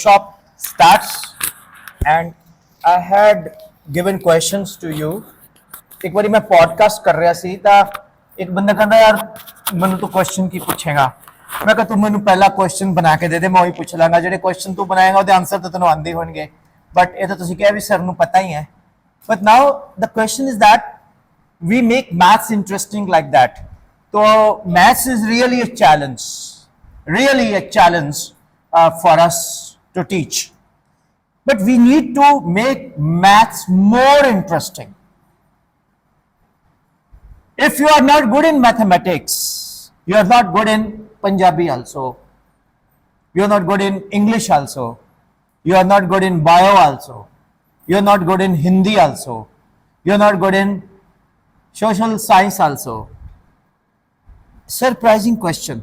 Shop starts and I had given questions to you. एक बारी मैं पॉडकास्ट कर रहा सी ਤਾਂ ਇੱਕ ਬੰਦਾ ਕਹਿੰਦਾ ਯਾਰ ਮੈਨੂੰ ਤੂੰ ਕੁਐਸਚਨ ਕੀ ਪੁੱਛੇਗਾ ਮੈਂ ਕਿਹਾ ਤੂੰ ਮੈਨੂੰ ਪਹਿਲਾ ਕੁਐਸਚਨ ਬਣਾ ਕੇ ਦੇ ਦੇ ਮੈਂ ਉਹੀ ਪੁੱਛ ਲਾਂਗਾ ਜਿਹੜੇ ਕੁਐਸਚਨ ਤੂੰ ਬਣਾਏਗਾ ਉਹਦੇ ਆਨਸਰ ਤਾਂ ਤੈਨੂੰ ਆਉਂਦੇ ਹੋਣਗੇ ਬਟ ਇਹ ਤਾਂ ਤੁਸੀਂ ਕਿਹਾ ਵੀ ਸਰ ਨੂੰ ਪਤਾ ਹੀ ਹੈ but now the question is that we make maths interesting like that so maths is really a challenge for us to teach but we need to make maths more interesting. If you are not good in mathematics, you are not good in Punjabi also, you are not good in English also, you are not good in bio also, you are not good in Hindi also, you are not good in social science also. Surprising question.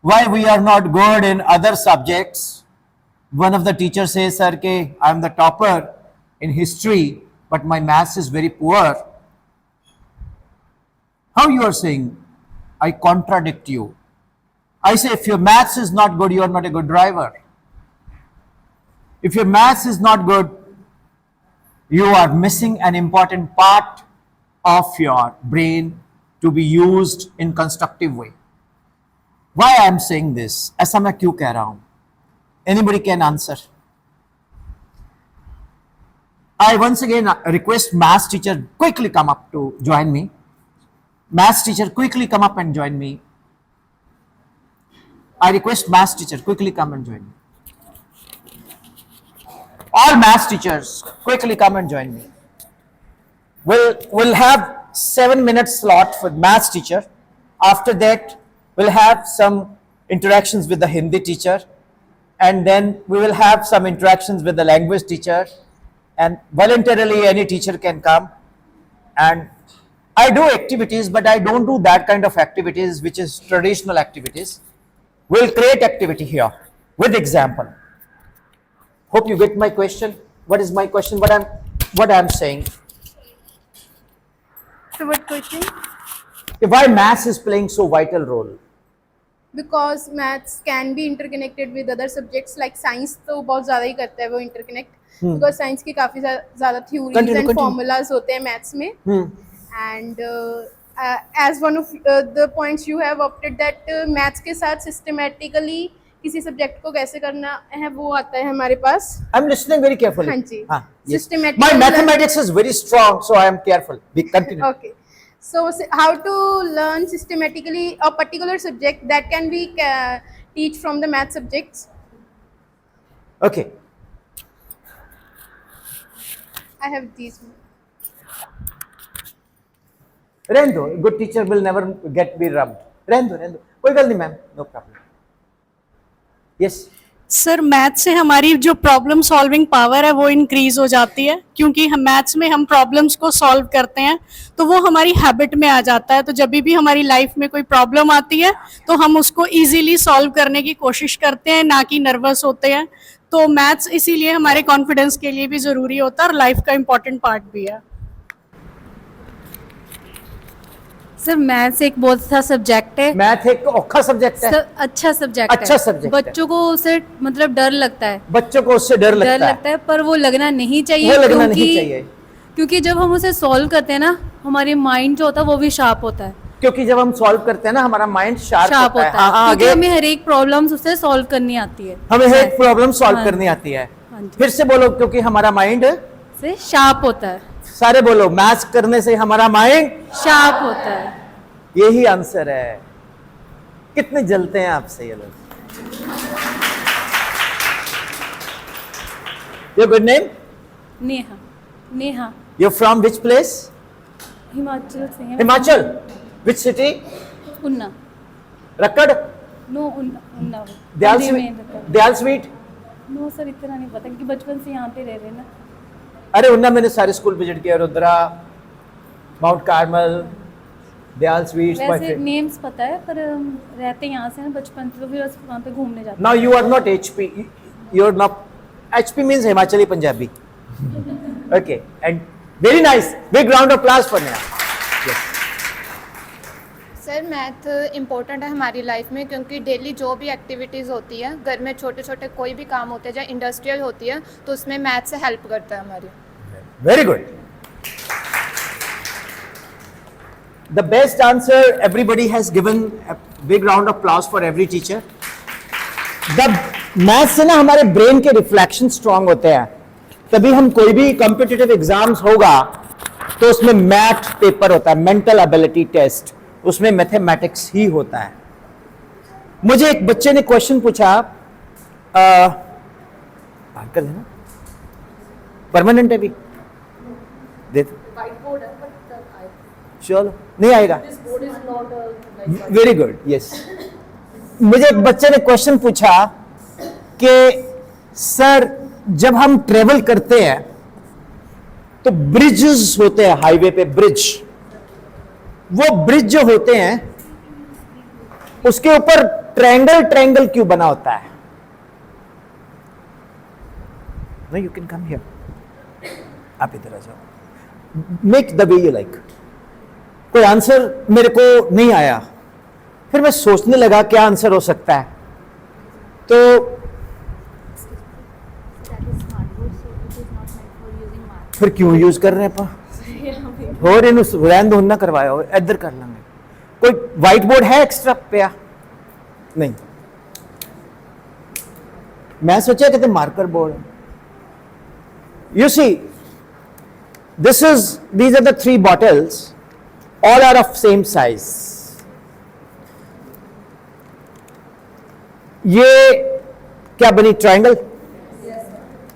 Why we are not good in other subjects? One of the teachers says, sir, I am the topper in history, but my maths is very poor. How you are saying? I contradict you. I say, if your maths is not good, you are not a good driver. If your maths is not good, you are missing an important part of your brain to be used in constructive way. Why I am saying this? ऐसा मैं क्यों कह रहा हूं? Anybody can answer. I once again request maths teacher quickly come up to join me. Maths teacher quickly come up and join me. I request maths teacher quickly come and join me. All maths teachers quickly come and join me. We'll have 7 minutes slot for maths teacher. After that, we'll have some interactions with the Hindi teacher, and then we will have some interactions with the language teacher, and voluntarily any teacher can come. And I do activities, but I don't do that kind of activities which is traditional activities. We'll create activity here with example. Hope you get my question. What is my question? What I'm saying? So what question? Why maths is playing so vital role? Because maths can be interconnected with other subjects like science तो बहुत ज़्यादा ही करता है वो interconnect because science की काफ़ी ज़्यादा theories and formulas होते हैं maths में and as one of the points you have opted that maths के साथ systematically किसी subject को कैसे करना है वो आता है हमारे पास. I'm listening very carefully. हाँ जी. Yes. Systematically. My mathematics is very strong, so I am careful. We continue. Okay. So how to learn systematically a particular subject that can be teach from the math subjects? Okay. I have these. Rendo, a good teacher will never be rubbed. Rendo. कोई गल नहीं ma'am, no problem. Yes. Sir math से हमारी जो problem solving power है वो increase हो जाती है क्योंकि हम मैथ्स में हम प्रॉब्लम्स को सॉल्व करते हैं तो वो हमारी हैबिट में आ जाता है तो जब भी हमारी लाइफ में कोई प्रॉब्लम आती है तो हम उसको इजीली सॉल्व करने की कोशिश करते हैं ना कि नर्वस होते हैं तो मैथ्स इसीलिए हमारे कॉन्फिडेंस के लिए भी ज़रूरी होता है और लाइफ का इम्पोर्टेंट पार्ट भी है. सर मैथ्स एक बहुत अच्छा सब्जेक्ट है. मैथ एक औखा सब्जेक्ट है. अच्छा सब्जेक्ट है. अच्छा सब्जेक्ट बच्चों को उससे मतलब डर लगता है. बच्चों को उससे डर लगता है पर वो लगना नहीं चाहिए. वो लगना नहीं चाहिए क्योंकि जब हम उसे सॉल्व करते हैं ना हमारे माइंड जो होता है वो भी शार्प होता है. क्योंकि जब हम सॉल्व करते हैं ना हमारा माइंड शार्प होता है. क्योंकि हमें हर एक प्रॉब्लम उससे सॉल्व करनी आती है. हमें हर एक प्रॉब्लम सॉल्व करनी आती है. फिर से बोलो. क्योंकि हमारा माइंड से शार्प होता है. सारे बोलो. मैथ्स करने से हमारा माइंड शार्प होता है. यही आंसर है. कितने जलते हैं आपसे ये लोग. Your good name? Neha. You're from which place? Himachal से हैं. Himachal. Which city? उन्ना. Rakkad? नो उन्ना. दयाल स्वीट? नो सर इतना नहीं पता क्योंकि बचपन से यहाँ पे रह रहे हैं ना. अरे उन्ना मैंने सारे स्कूल विजिट किया. Rudra, mount Carmel, Dayal sweets. वैसे नेम्स पता है पर रहते यहाँ से बचपन से तो फिर वहाँ पे घूमने जाते. Now you are not HP. You are not. HP means Himachali Punjabi. Okay, and very nice. Big round of applause for Neha. Yes. Sir math important है हमारी लाइफ में क्योंकि डेली जो भी एक्टिविटीज़ होती है घर में छोटे छोटे कोई भी काम होते हैं चाहे इंडस्ट्रियल होती है तो उसमें मैथ से हेल्प करता है हमारी. Very good. The best answer, everybody has given a big round of applause for every teacher. The math से ना हमारे ब्रेन के रिफ्लेक्शन स्ट्रांग होते हैं, तभी हम कोई भी कॉम्पिटिटिव एग्जाम्स होगा तो उसमें मैथ पेपर होता है, मेंटल एबिलिटी टेस्ट, उसमें मैथमेटिक्स ही होता है. मुझे एक बच्चे ने क्वेश्चन पूछा, बात कर देना, परमानेंट है भी दे दो. चलो नहीं आएगा. Very good. यस, मुझे एक बच्चे ने क्वेश्चन पूछा कि सर जब हम ट्रेवल करते हैं तो ब्रिजेस होते हैं हाईवे पे, ब्रिज, वो ब्रिज जो होते हैं उसके ऊपर ट्रायंगल ट्रायंगल क्यों बना होता है? No, you can come here, आप इधर आ जाओ, make the way you like. कोई आंसर मेरे को नहीं आया, फिर मैं सोचने लगा क्या आंसर हो सकता है. तो फिर क्यों यूज कर रहे हैं पा और इन रैन दो ना करवाया हो, इधर कर लेंगे. कोई व्हाइट बोर्ड है एक्स्ट्रा पे? नहीं, मैं सोचा कि marker board. You see these are the 3 bottles, all are of same size. ये क्या बनी? Triangle.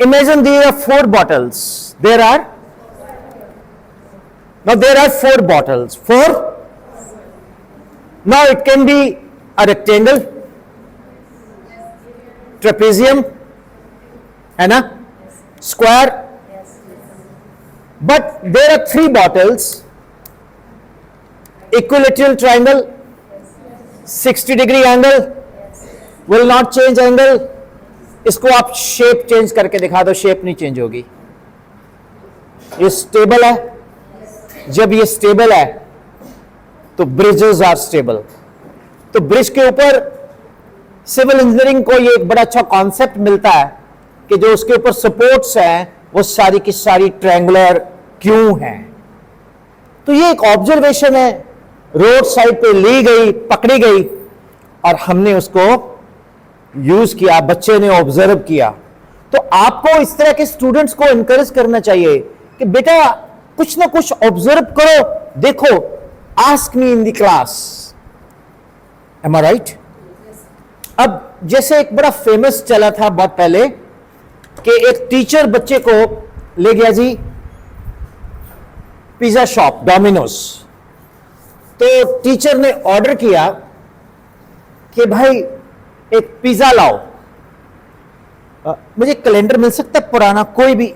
Imagine there are 4 bottles. There are 4 bottles. 4. Now it can be a rectangle, trapezium, है ना, square. But there are 3 bottles. Equilateral triangle, 60-degree angle, will not change angle. इसको आप shape change करके दिखा दो, शेप नहीं change होगी. ये स्टेबल है. जब ये स्टेबल है तो ब्रिजेस आर स्टेबल. तो ब्रिज के ऊपर सिविल इंजीनियरिंग को ये एक बड़ा अच्छा कॉन्सेप्ट मिलता है कि जो उसके ऊपर सपोर्ट्स हैं वो सारी की सारी ट्रायंगुलर क्यों हैं. तो ये एक ऑब्जर्वेशन है, रोड साइड पे ली गई, पकड़ी गई और हमने उसको यूज किया, बच्चे ने ऑब्जर्व किया. तो आपको इस तरह के स्टूडेंट्स को एनकरेज करना चाहिए कि बेटा कुछ ना कुछ ऑब्जर्व करो, देखो, ask me in the class. Am I right? अब जैसे एक बड़ा फेमस चला था बहुत पहले कि एक टीचर बच्चे को ले गया जी पिज्जा शॉप, डोमिनोज. तो टीचर ने ऑर्डर किया कि भाई एक पिज्जा लाओ. मुझे कैलेंडर मिल सकता है पुराना, कोई भी,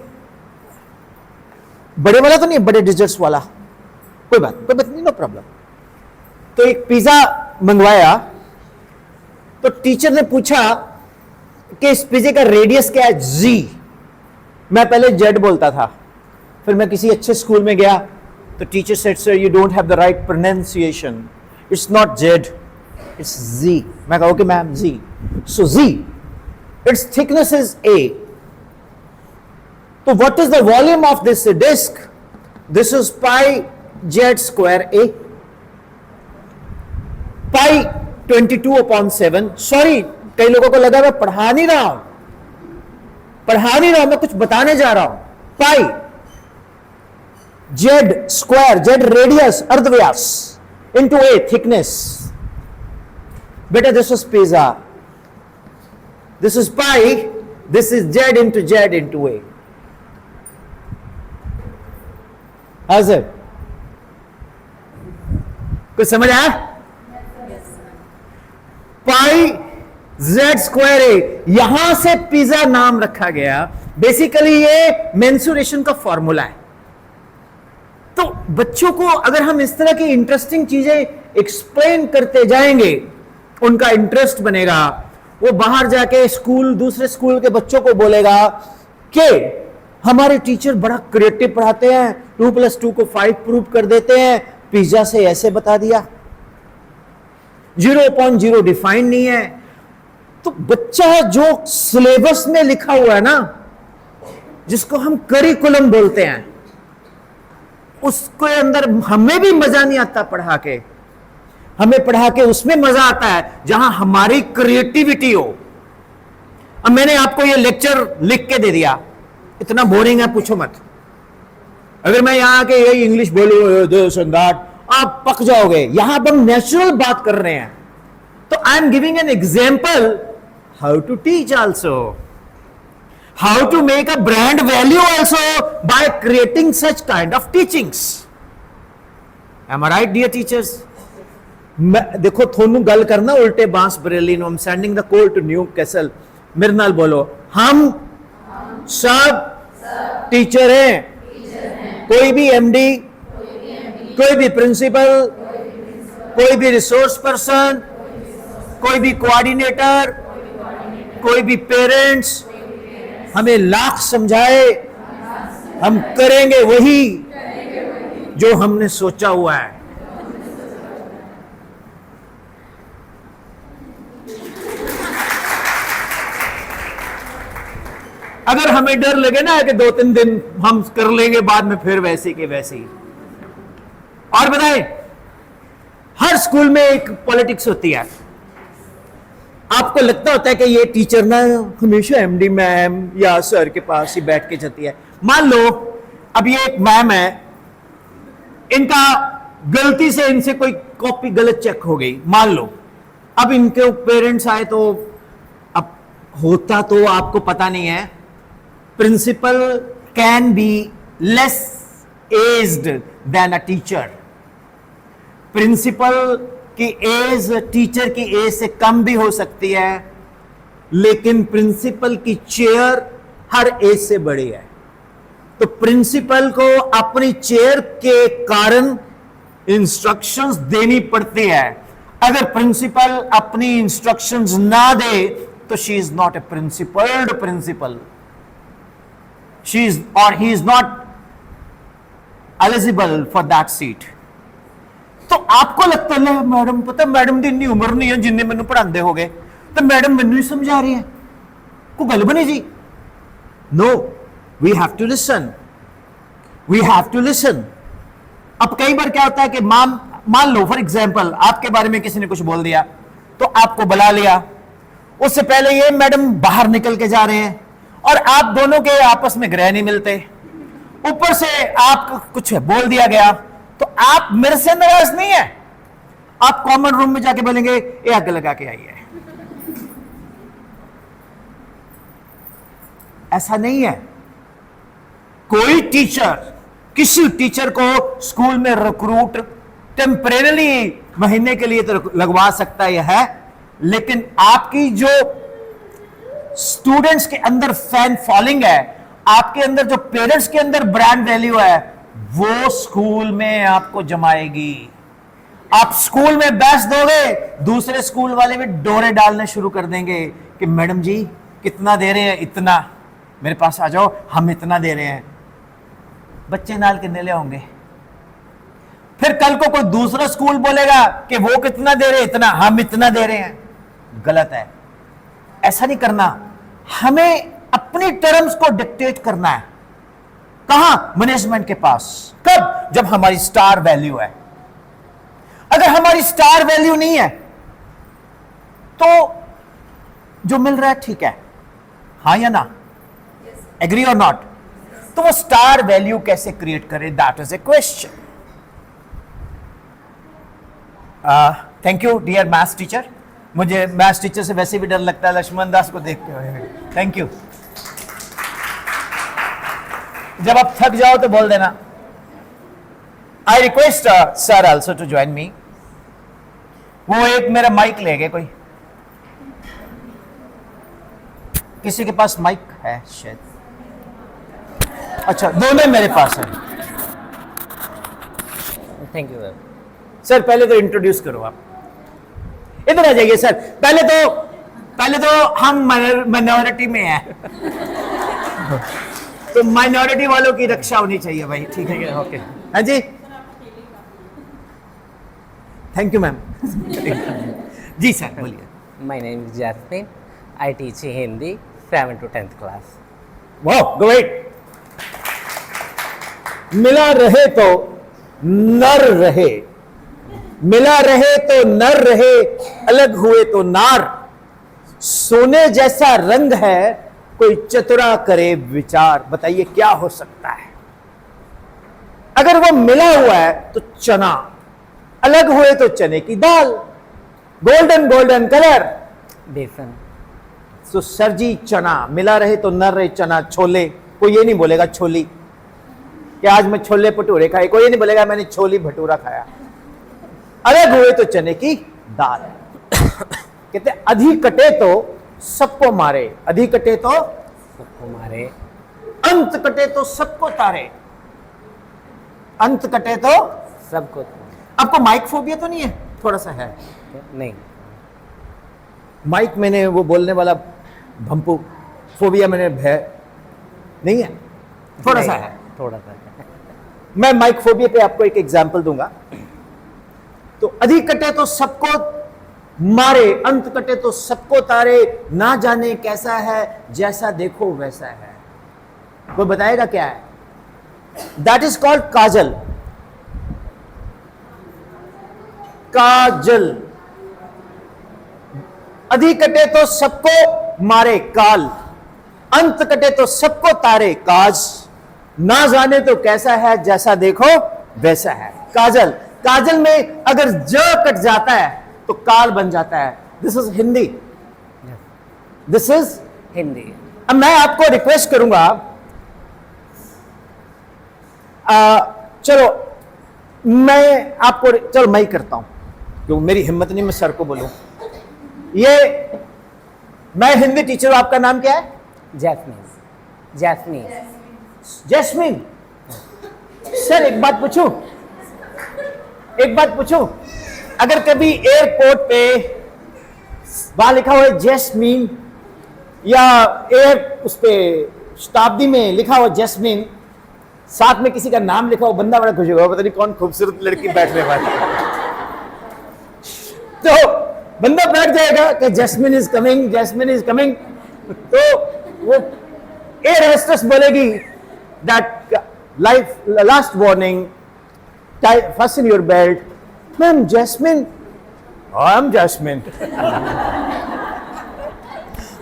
बड़े वाला तो नहीं, बड़े डिजर्ट्स वाला, कोई बात नहीं, नो प्रॉब्लम. तो एक पिज्जा मंगवाया. तो टीचर ने पूछा कि इस पिज्जे का रेडियस क्या है? जी. मैं पहले जेड बोलता था, फिर मैं किसी अच्छे स्कूल में गया तो teacher said sir you don't have the right pronunciation, it's not Z, it's G. मैं कहा ओके मैम, जी. So G, its thickness is A. So what is the volume of this disk? This is pi z square A. Pi 22/7. Sorry, कई लोगों को लगा मैं पढ़ा नहीं रहा हूं, मैं कुछ बताने जा रहा हूं. पाई z स्क्वायर, z रेडियस, अर्धव्यास, into A thickness. बेटा this is pizza. This is pi, this is z into A. How's it? कुछ समझ आया? पाई z स्क्वायर A, यहां से पिज्जा नाम रखा गया. बेसिकली ये मेंसुरेशन का फॉर्मूला है. तो बच्चों को अगर हम इस तरह की इंटरेस्टिंग चीजें एक्सप्लेन करते जाएंगे, उनका इंटरेस्ट बनेगा. वो बाहर जाके स्कूल, दूसरे स्कूल के बच्चों को बोलेगा कि हमारे टीचर बड़ा क्रिएटिव पढ़ाते हैं, 2 + 2 को 5 प्रूव कर देते हैं, पिज्जा से ऐसे बता दिया. 0.0 डिफाइंड नहीं है। तो बच्चा जो सिलेबस में लिखा हुआ है ना, जिसको हम करिकुलम बोलते हैं, उसके अंदर हमें भी मजा नहीं आता पढ़ा के। हमें पढ़ा के उसमें मजा आता है जहां हमारी क्रिएटिविटी हो। अब मैंने आपको ये लेक्चर लिख के दे दिया, इतना बोरिंग है पूछो मत। अगर मैं यहां के यही इंग्लिश बोलूं दिस एंड दैट, आप पक जाओगे। यहां पर हम नेचुरल बात कर रहे हैं। तो I am giving an example how to teach also, how to make a brand value also by creating such kind of teachings. Am I right dear teachers? देखो थोनू गल करना उल्टे बांस Bareilly no, I am sending the call to Newcastle. मेरे नाल बोलो, हम सब टीचर हैं। कोई भी एमडी, कोई भी प्रिंसिपल, कोई भी रिसोर्स पर्सन, कोई भी कोऑर्डिनेटर, कोई भी पेरेंट्स हमें लाख समझाए, हम करेंगे वही जो हमने सोचा हुआ है। अगर हमें डर लगे ना कि 2-3 दिन हम कर लेंगे, बाद में फिर वैसे के वैसे ही। और बताएं, हर स्कूल में एक पॉलिटिक्स होती है। आपको लगता होता है कि ये टीचर ना हमेशा एमडी मैम या सर के पास ही बैठ के जाती है। मान लो अब ये एक मैम है, इनका गलती से इनसे कोई कॉपी गलत चेक हो गई, मान लो। अब इनके पेरेंट्स आए तो अब होता तो आपको पता नहीं है, principal can be less aged then a teacher. Principal की एज टीचर की एज से कम भी हो सकती है, लेकिन प्रिंसिपल की चेयर हर एज से बड़ी है। तो प्रिंसिपल को अपनी चेयर के कारण इंस्ट्रक्शंस देनी पड़ती है। अगर प्रिंसिपल अपनी इंस्ट्रक्शंस ना दे तो she is not a principled principal, she is और he is not eligible for that seat. तो आपको लगता है मैडम, पता मैडम की इन्नी उम्र नहीं है जिन्ने मैनू पढ़ाते हो गए, तो मैडम मैनू ही समझा रही है, कोई गल बनी जी। No, we have to listen, we have to listen. अब कई बार क्या होता है कि मान लो फॉर एग्जाम्पल आपके बारे में किसी ने कुछ बोल दिया, तो आपको बुला लिया। उससे पहले ये मैडम बाहर निकल के जा रहे हैं और आप दोनों के आपस में ग्रह नहीं मिलते, ऊपर से आपको कुछ बोल दिया गया, तो आप मेरे से नाराज नहीं है, आप कॉमन रूम में जाके बोलेंगे ये आग लगा के आई है। ऐसा नहीं है। कोई टीचर किसी टीचर को स्कूल में रिक्रूट टेम्परेरी महीने के लिए तो लगवा सकता है, लेकिन आपकी जो स्टूडेंट्स के अंदर फैन फॉलोइंग है, आपके अंदर जो पेरेंट्स के अंदर ब्रांड वैल्यू है, वो स्कूल में आपको जमाएगी। आप स्कूल में बेस्ट दोगे, दूसरे स्कूल वाले भी डोरे डालने शुरू कर देंगे कि मैडम जी कितना दे रहे हैं, इतना, मेरे पास आ जाओ, हम इतना दे रहे हैं। बच्चे नाल कितने ले होंगे? फिर कल को कोई दूसरा स्कूल बोलेगा कि वो कितना दे रहे हैं, इतना, हम इतना दे रहे हैं। गलत है, ऐसा नहीं करना। हमें अपनी टर्म्स को डिक्टेट करना है। कहां? मैनेजमेंट के पास। कब? जब हमारी स्टार वैल्यू है। अगर हमारी स्टार वैल्यू नहीं है तो जो मिल रहा है ठीक है, हाँ या ना? एग्री और नॉट? तो वो स्टार वैल्यू कैसे क्रिएट करे, that is a question. Thank you dear maths teacher. मुझे मैथ्स टीचर से वैसे भी डर लगता है, लक्ष्मण दास को देख के। Thank you. जब आप थक जाओ तो बोल देना। I request sir also to join me. वो एक मेरा माइक ले गए कोई, किसी के पास माइक है शायद? अच्छा, दोनों मेरे पास है। Thank you sir. पहले तो इंट्रोड्यूस करो आप, इधर आ जाइए सर। पहले तो हम माइनॉरिटी में हैं तो माइनॉरिटी वालों की रक्षा होनी चाहिए भाई, ठीक है? ओके, हाँ जी। Thank you ma'am. जी सर बोलिए। My name is Jasmine. I teach Hindi 7 to 10th class. वाह ग्रेट। मिला रहे तो नर रहे, मिला रहे तो नर रहे, अलग हुए तो नार। सोने जैसा रंग है, कोई चतुरा करे विचार। बताइए क्या हो सकता है? अगर वो मिला हुआ है तो चना, अलग हुए तो चने की दाल। गोल्डन गोल्डन कलर, बेसन। तो सर जी चना, मिला रहे तो नर रहे चना। छोले, कोई ये नहीं बोलेगा छोली कि आज मैं छोले भटूरे खाए, कोई ये नहीं बोलेगा मैंने छोली भटूरा खाया। अलग हुए तो चने की दाल। कहते अधि कटे तो सबको मारे, अधि कटे तो सबको मारे, अंत कटे तो सबको तारे, अंत कटे तो। सबको आपको माइक फोबिया तो नहीं है? थोड़ा सा है। नहीं। माइक मैंने वो बोलने वाला भंपू फोबिया मैंने भय नहीं है, थोड़ा सा नहीं, है। थोड़ा सा है। मैं माइक फोबिया पे आपको एक एग्जांपल दूंगा। तो अधिक कटे तो सबको मारे, अंत कटे तो सबको तारे, ना जाने कैसा है जैसा देखो वैसा है। कोई बताएगा क्या है? दैट इज कॉल्ड काजल। काजल। अधिक कटे तो सबको मारे काल, अंत कटे तो सबको तारे काज, ना जाने तो कैसा है जैसा देखो वैसा है। काजल। काजल में अगर ज कट जाता है तो काल बन जाता है। This is Hindi, this is Hindi. अब मैं आपको रिक्वेस्ट करूंगा, चलो मैं आपको, चलो मैं ही करता हूं क्योंकि मेरी हिम्मत नहीं मैं सर को बोलूं। ये मैं हिंदी टीचर हूं, आपका नाम क्या है? जैस्मीन। जैस्मीन। जैस्मीन। सर एक बात पूछूं, एक बात पूछूं, अगर कभी एयरपोर्ट पे वहां लिखा हुआ है जैस्मीन, या एयर उस पे शताब्दी में लिखा हुआ जैस्मीन, साथ में किसी का नाम लिखा हो, बंदा बड़ा खुश होगा, पता नहीं कौन खूबसूरत लड़की बैठने वाली है। तो बंदा बैठ जाएगा कि Jasmine is coming, Jasmine is coming. तो वो एयर होस्टेस बोलेगी that life last warning, fasten your belt. Ma'am, Jasmine. Oh, I'm Jasmine.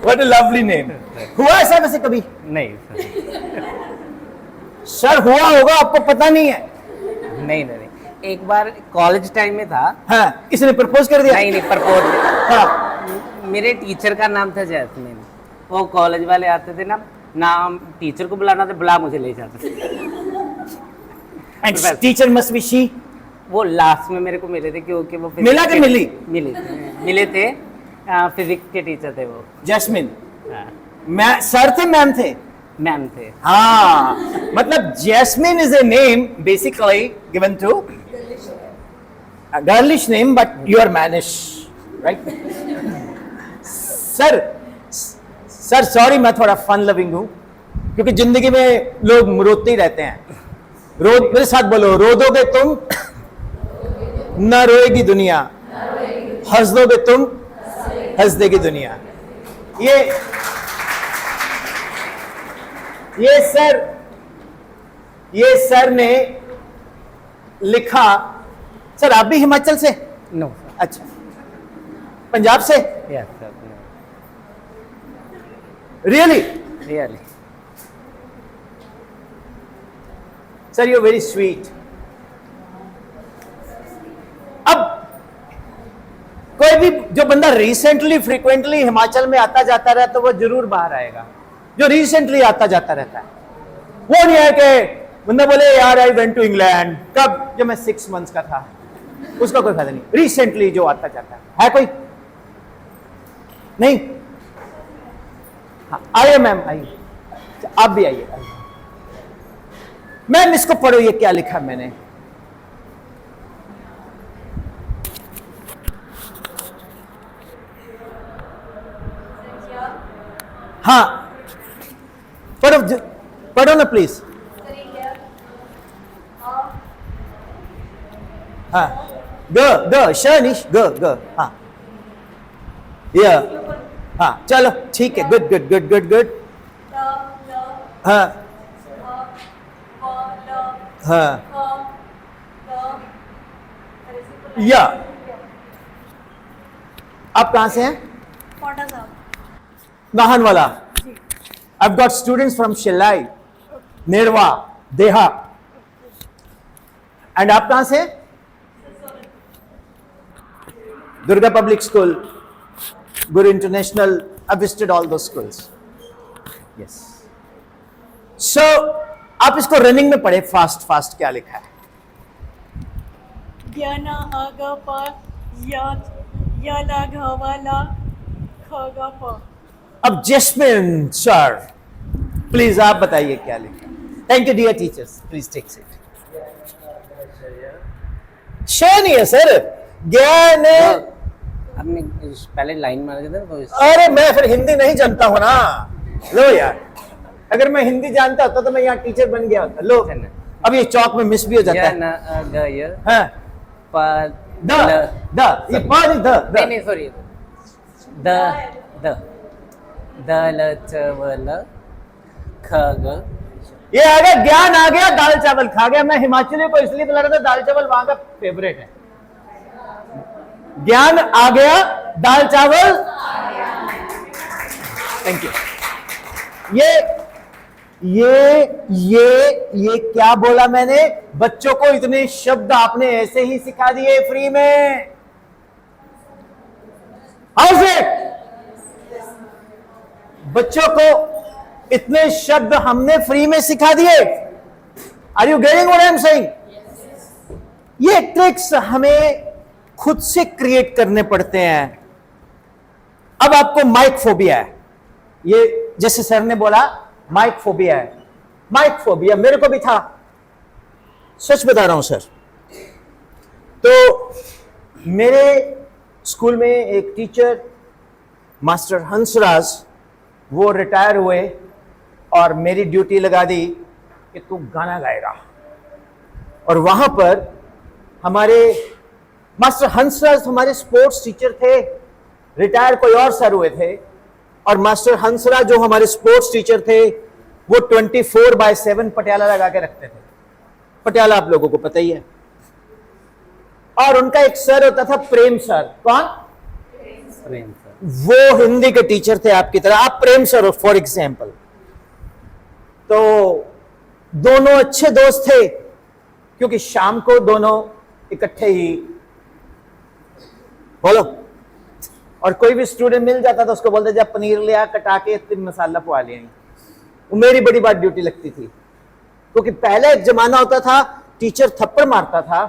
What a lovely name. हुआ ऐसा वैसे कभी? नहीं सर। सर हुआ होगा, आपको पता नहीं है। नहीं नहीं। एक बार कॉलेज टाइम में था। हाँ, इसने प्रपोज कर दिया? नहीं नहीं, प्रपोज। हाँ। मेरे टीचर का नाम था जैस्मीन। वो कॉलेज वाले आते थे ना, नाम टीचर को बुलाना था, बुला मुझे ले जाते थे। And teacher must be she. वो लास्ट में मेरे को मिले थे क्योंकि वो मिला कि मिली? मिले थे। फिजिक्स के टीचर थे वो। जैस्मिन। हाँ, मैं सर थे मैम थे? मैम थे। हाँ, मतलब Jasmine is a name basically given to a girlish name but you are mannish, right? Sir sorry, मैं थोड़ा फन लविंग हूं क्योंकि जिंदगी में लोग रोते ही रहते हैं। मेरे साथ बोलो, रो दोगे तुम न रोएगी दुनिया, हंस दोगे तुम हंस देगी दुनिया। ये सर ने लिखा। सर आप भी हिमाचल से? नो अच्छा, पंजाब से? Yes sir. Really? Really. Sir you very sweet. अब कोई भी जो बंदा रिसेंटली फ्रीक्वेंटली हिमाचल में आता जाता रहता है, तो वो जरूर बाहर आएगा। जो रिसेंटली आता जाता रहता है, वो नहीं है कि बंदा बोले यार आई वेंट टू इंग्लैंड, कब? जब मैं 6 months का था। उसका कोई फायदा नहीं। रिसेंटली जो आता जाता है कोई नहीं? हाँ, आइए मैम, आइए, आप भी आइए। मैम इसको पढ़ो, ये क्या लिखा मैंने। हाँ पढ़ो ना प्लीज। हाँ ग शनिश ग ग हाँ या हाँ चलो ठीक है good good good good good हाँ हाँ या आप कहाँ से हैं? नाहन वाला। I've got students from Shillai, Nerwa, Deha. And आप कहाँ से? Durga public school, Guru international. I've visited all those schools. Yes. So आप इसको रनिंग में पढ़े फास्ट फास्ट। क्या लिखा है? ज्ञान अग प य ल घ व ल ख ग प। अब जस्मिन सर प्लीज आप बताइए क्या लिखा है? Thank you dear teachers, please take seat. Shy नहीं है सर, ज्ञान। आपने पहले लाइन मार दिया था तो अरे मैं फिर हिंदी नहीं जानता हूं ना। लो यार, अगर मैं हिंदी जानता होता तो मैं यहाँ टीचर बन गया होता। लो अब ये चौक में मिस भी हो जाता है। हाँ द ये पा नहीं द नहीं सॉरी द द ल च व ल ख ग। ये आ गया, ज्ञान आ गया, दाल चावल खा गया। मैं हिमाचली को इसलिए तो लग रहा था दाल चावल वहां का फेवरेट है। ज्ञान आ गया, दाल चावल। Thank you. ये क्या बोला मैंने? बच्चों को इतने शब्द आपने ऐसे ही सिखा दिए फ्री में। How is it? बच्चों को इतने शब्द हमने फ्री में सिखा दिए। Are you getting what I am saying? ये ट्रिक्स हमें खुद से क्रिएट करने पड़ते हैं। अब आपको माइक फोबिया है, ये जैसे सर ने बोला माइक फोबिया है। माइक फोबिया मेरे को भी था, सच बता रहा हूं सर। तो मेरे स्कूल में एक टीचर मास्टर हंसराज, वो रिटायर हुए और मेरी ड्यूटी लगा दी कि तू गाना गाएगा। और वहां पर हमारे मास्टर हंसराज हमारे स्पोर्ट्स टीचर थे, रिटायर कोई और सर हुए थे। और मास्टर हंसराज जो हमारे स्पोर्ट्स टीचर थे वो 24/7 पटियाला लगा के रखते थे। पटियाला आप लोगों को पता ही है। और उनका एक सर होता था प्रेम सर। कौन? प्रेम सर। वो हिंदी के टीचर थे आपकी तरह। आप प्रेम सर हो फॉर एग्जाम्पल। तो दोनों अच्छे दोस्त थे क्योंकि शाम को दोनों इकट्ठे ही बोलो। और कोई भी स्टूडेंट मिल जाता था उसको बोलते जब पनीर लिया कटा के इतने मसाला पुआ लिया। वो मेरी बड़ी बात ड्यूटी लगती थी क्योंकि पहले एक जमाना होता था टीचर थप्पड़ मारता था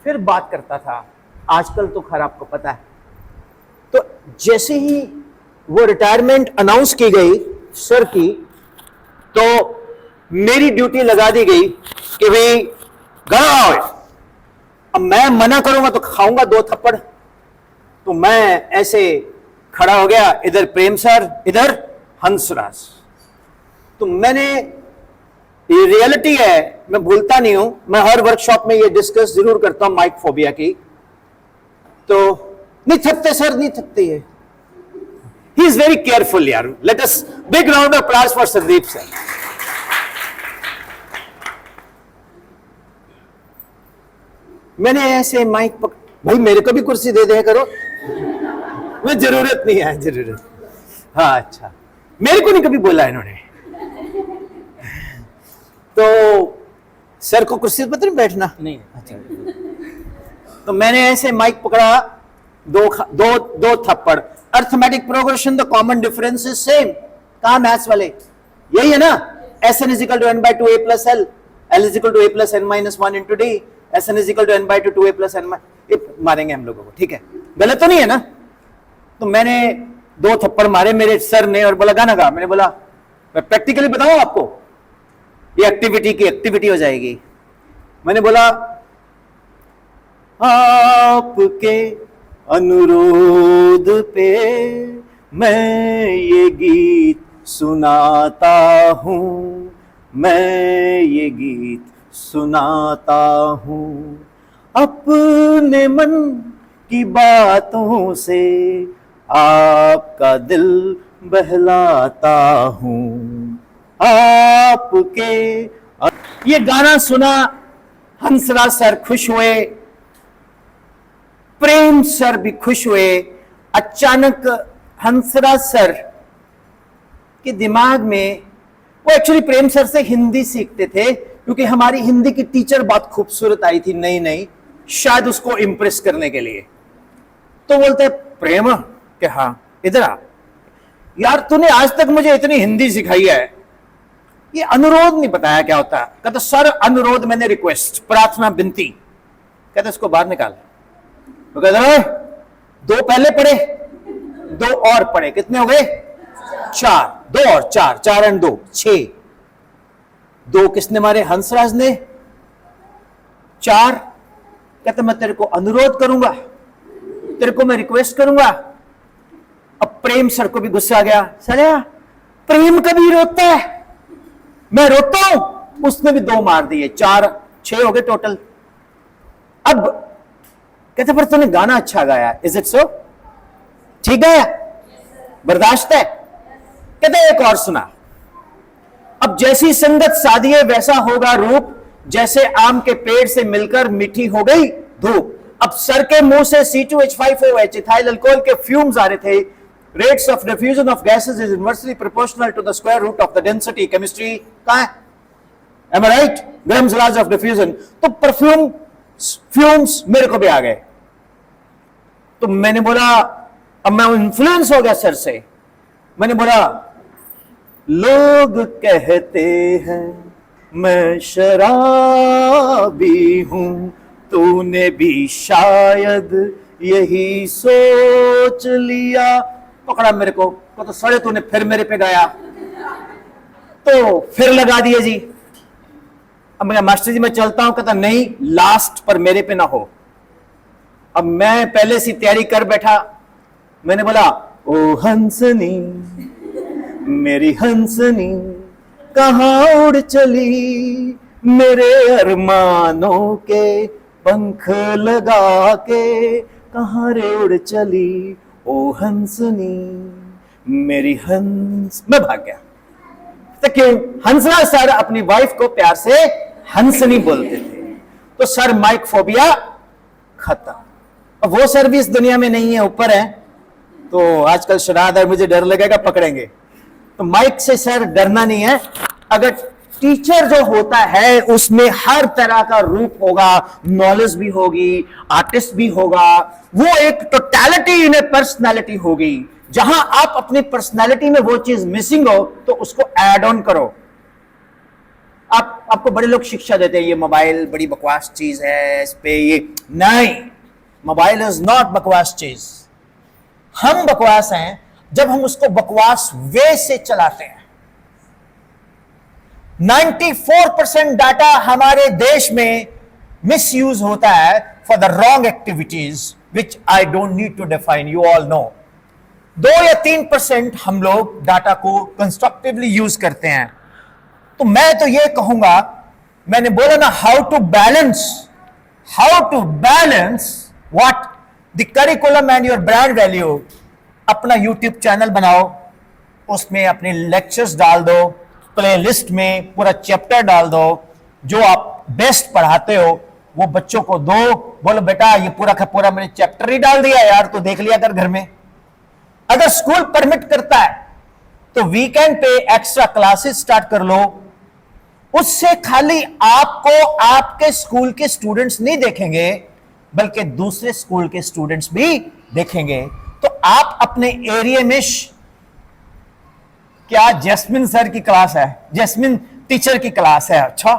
फिर बात करता था। आजकल तो खैर आपको पता है। तो जैसे ही वो रिटायरमेंट अनाउंस की गई सर की, तो मेरी ड्यूटी लगा दी गई कि भाई गाना गाओ। अब मैं मना करूंगा तो खाऊंगा 2 थप्पड़। तो मैं ऐसे खड़ा हो गया, इधर प्रेम सर इधर हंसराज। तो मैंने, ये रियलिटी है, मैं भूलता नहीं हूं, मैं हर वर्कशॉप में ये डिस्कस जरूर करता हूं माइक फोबिया की। तो नहीं थकते सर, नहीं थकते। ये ही इज वेरी केयरफुल यार। Let us big round of applause for Sandeep sir. मैंने ऐसे माइक भाई मेरे को भी कुर्सी दे दिया करो। मैं जरूरत नहीं है, जरूरत। हाँ अच्छा, मेरे को नहीं कभी बोला इन्होंने। तो सर को कुर्सी पर नहीं बैठना। नहीं अच्छा। तो मैंने ऐसे माइक पकड़ा, दो थप्पड़। Arithmetic progression the common difference is same. कहा मैथ्स वाले यही है ना? Sn is equal to n by 2a plus L, L is equal to a plus n minus 1 into D, Sn is equal to n by 2 2a plus n मारेंगे हम लोगों को, ठीक है? गलत तो नहीं है ना? तो मैंने 2 थप्पड़ मारे मेरे सर ने और बोला गाना गा। मैंने बोला मैं प्रैक्टिकली बताऊं आपको, ये एक्टिविटी की एक्टिविटी हो जाएगी। मैंने बोला आपके अनुरोध पे मैं ये गीत सुनाता हूँ, मैं ये गीत सुनाता हूँ। अपने मन की बातों से आपका दिल बहलाता हूँ आपके। ये गाना सुना, हंसराज सर खुश हुए, प्रेम सर भी खुश हुए। अचानक हंसराज सर के दिमाग में, वो एक्चुअली प्रेम सर से हिंदी सीखते थे क्योंकि हमारी हिंदी की टीचर बहुत खूबसूरत आई थी नई नई, शायद उसको इंप्रेस करने के लिए। तो बोलते प्रेम कि हाँ इधर आ यार, तूने आज तक मुझे इतनी हिंदी सिखाई है, ये अनुरोध नहीं बताया क्या होता है। कहते सर अनुरोध मैंने रिक्वेस्ट, प्रार्थना, विनती। कहते इसको बाहर निकाल। तो कहते दो पहले पढ़े, दो और पढ़े, कितने हो गए? 4, 2 और 4, 4 और 2 6। 2 किसने मारे? हंसराज ने। 4 कहते मैं तेरे को अनुरोध करूंगा, तेरे को मैं रिक्वेस्ट करूंगा। अब प्रेम सर को भी गुस्सा आ गया, सर प्रेम कभी रोता है? मैं रोता हूं। उसने भी 2 मार दिए, 4 6 हो गए टोटल। अब कहते पर तूने गाना अच्छा गाया, इज इट सो? ठीक गाया? बर्दाश्त है? कहते एक और सुना। अब जैसी संगत साधिए वैसा होगा रूप, जैसे आम के पेड़ से मिलकर मीठी हो गई धूप। अब सर के मुंह से C2H5OH इथाइल अल्कोहल के फ्यूम्स आ रहे थे। Rates of diffusion of gases is inversely proportional to the square root of the density. Chemistry कहां है? Am I right? Graham's laws of diffusion. तो परफ्यूम फ्यूम्स मेरे को भी आ गए। तो मैंने बोला, अब मैं इन्फ्लुएंस हो गया सर से। मैंने बोला लोग कहते हैं मैं शराबी हूं, तूने भी शायद यही सोच लिया। पकड़ा मेरे को तो सड़े तूने फिर मेरे पे गाया, तो फिर लगा दिए जी। अब मैं मास्टर जी मैं चलता हूं। कहता नहीं, लास्ट पर मेरे पे ना हो। अब मैं पहले से तैयारी कर बैठा। मैंने बोला ओ हंसनी मेरी हंसनी कहां उड़ चली, मेरे अरमानों के पंख लगा के कहां रे उड़ चली, ओ हंसनी मेरी हंस। मैं भाग गया। तो क्यों? हंसराज सर अपनी वाइफ को प्यार से हंसनी बोलते थे। तो सर माइक फोबिया खत्म। अब वो सर भी इस दुनिया में नहीं है, ऊपर है। तो आजकल शराद है, मुझे डर लगेगा पकड़ेंगे। तो माइक से सर डरना नहीं है। अगर टीचर जो होता है उसमें हर तरह का रूप होगा, नॉलेज भी होगी, आर्टिस्ट भी होगा, वो एक टोटलिटी इन ए पर्सनैलिटी होगी। जहां आप अपनी पर्सनैलिटी में वो चीज मिसिंग हो तो उसको ऐड ऑन करो। आपको बड़े लोग शिक्षा देते हैं ये मोबाइल बड़ी बकवास चीज है, इस पे ये नहीं, मोबाइल इज नॉट बकवास चीज। हम बकवास हैं जब हम उसको बकवास वे से चलाते हैं। 94% डाटा हमारे देश में मिसयूज होता है for the wrong activities which I don't need to define, you all know. 2 या 3% हम लोग डाटा को कंस्ट्रक्टिवली यूज करते हैं। तो मैं तो ये कहूंगा, मैंने बोला ना how to balance what the curriculum and your brand value. अपना यूट्यूब चैनल बनाओ, उसमें अपने लेक्चर्स डाल दो, प्लेलिस्ट में पूरा चैप्टर डाल दो, जो आप बेस्ट पढ़ाते हो वो बच्चों को दो। बोलो बेटा ये पूरा का पूरा मैंने चैप्टर ही डाल दिया यार, तो देख लिया कर घर में। अगर स्कूल परमिट करता है तो वीकेंड पे एक्स्ट्रा क्लासेस स्टार्ट कर लो। उससे खाली आपको आपके स्कूल के स्टूडेंट्स नहीं देखेंगे बल्कि दूसरे स्कूल के स्टूडेंट्स भी देखेंगे। तो आप अपने एरिया में क्या जैस्मिन सर की क्लास है, जैस्मिन टीचर की क्लास है, अच्छा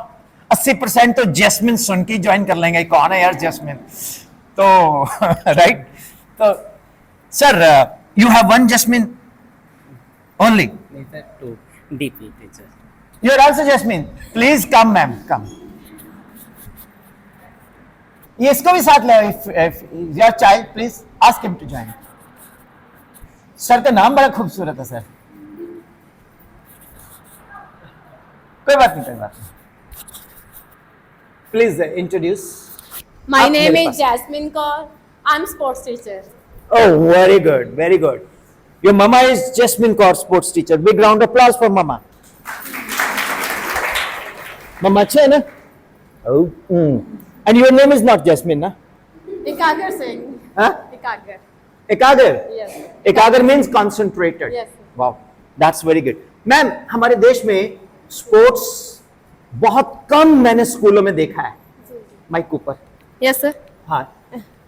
80% तो जैस्मिन सुन के ज्वाइन कर लेंगे, कौन है यार जैस्मिन। तो राइट, तो sir you have one Jasmine only? Two DP teacher. You are also Jasmine, please come ma'am come. ये इसको भी साथ ले, your child please ask him to join. Sir का नाम बड़ा खूबसूरत है सर। कोई बात नहीं, कोई बात नहीं। Please introduce. My आप name मेरे is pass. Jasmine Kaur. I'm sports teacher. Oh, very good, very good. Your mama is Jasmine Kaur, sports teacher. Big round of applause for mama. Mama अच्छे है ना? Oh. And your name is not Jasmine, ना? Ekagar Singh. Huh? Ekagar. Ekagar. Yes. Ekagar means concentrated. Yes. Wow, that's very good. Ma'am, हमारे देश में sports बहुत कम मैंने स्कूलों में देखा है। माइक ऊपर। Yes, sir. हाँ।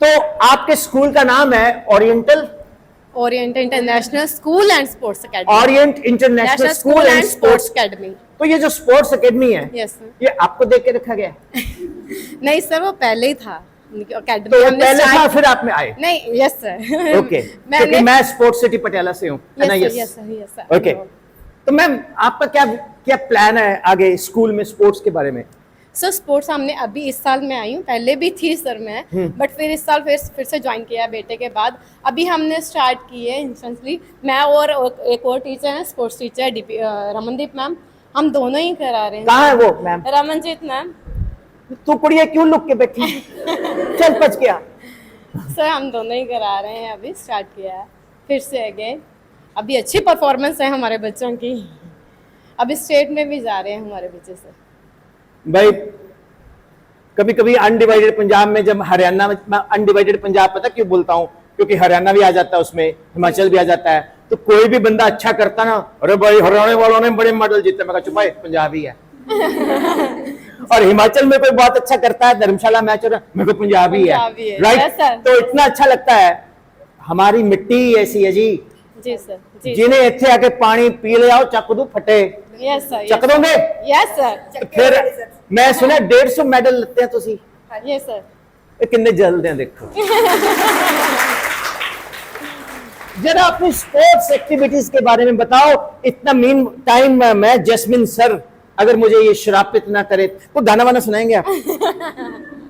तो आपके स्कूल का नाम है oriental Orient International School and Sports Academy. Orient international National school and sports. Academy. तो ये जो स्पोर्ट्स एकेडमी है, Yes, sir. ये आपको देख के रखा गया है? नहीं सर, वो पहले ही था अकेडमी। तो वो पहले था, फिर आप में आए? नहीं, यस सर। ओके, क्योंकि मैं स्पोर्ट्स सिटी पटियाला से हूँ, है ना? Yes yes. Sir, yes sir. Okay, तो मैम आपका क्या क्या प्लान है आगे स्कूल में स्पोर्ट्स के बारे में? सर स्पोर्ट्स हमने अभी इस साल में आई हूँ, पहले भी थी सर मैं, बट फिर इस साल फिर से ज्वाइन किया बेटे के बाद। अभी हमने स्टार्ट की है इंस्टेंटली, मैं और एक और टीचर है, स्पोर्ट्स टीचर रमनदीप मैम, हम दोनों ही करा रहे हैं। कहाँ है वो मैम? रमनजीत मैम। तू कुड़िया क्यों लुक के बैठी? चल पच गया। सर हम दोनों ही करा रहे हैं, अभी स्टार्ट किया है फिर से अगेन। अभी अच्छी परफॉर्मेंस है हमारे बच्चों की, अभी स्टेट में भी जा रहे हैं हमारे बच्चे से। भाई कभी कभी अनडिवाइडेड पंजाब में, जब हरियाणा में, मैं अनडिवाइडेड पंजाब पता क्यों बोलता हूँ, क्योंकि हरियाणा भी आ जाता है उसमें, हिमाचल भी आ जाता है, तो कोई भी बंदा अच्छा करता ना, अरे भाई हरियाणा वालों ने बड़े मेडल जीते, मैं कहा चुप भाई पंजाबी है। और हिमाचल में कोई बहुत अच्छा करता है, धर्मशाला मैच, और मेरे को पंजाबी है, राइट? Yes, sir. तो इतना अच्छा लगता है। हमारी मिट्टी ऐसी है जी, जी सर, जी जिन्हें इतने आके पानी पी ले आओ चक दू फटे, यस सर, चक दोगे? यस सर, फिर मैं सुना 150 मेडल लेते हैं तुसी, यस सर। ये कितने जल्द हैं देखो। जरा अपनी स्पोर्ट्स एक्टिविटीज के बारे में बताओ। इतना मीन टाइम मैं जैस्मिन सर अगर मुझे ये श्रापित ना करे, तो गाना वाना सुनाएंगे आप?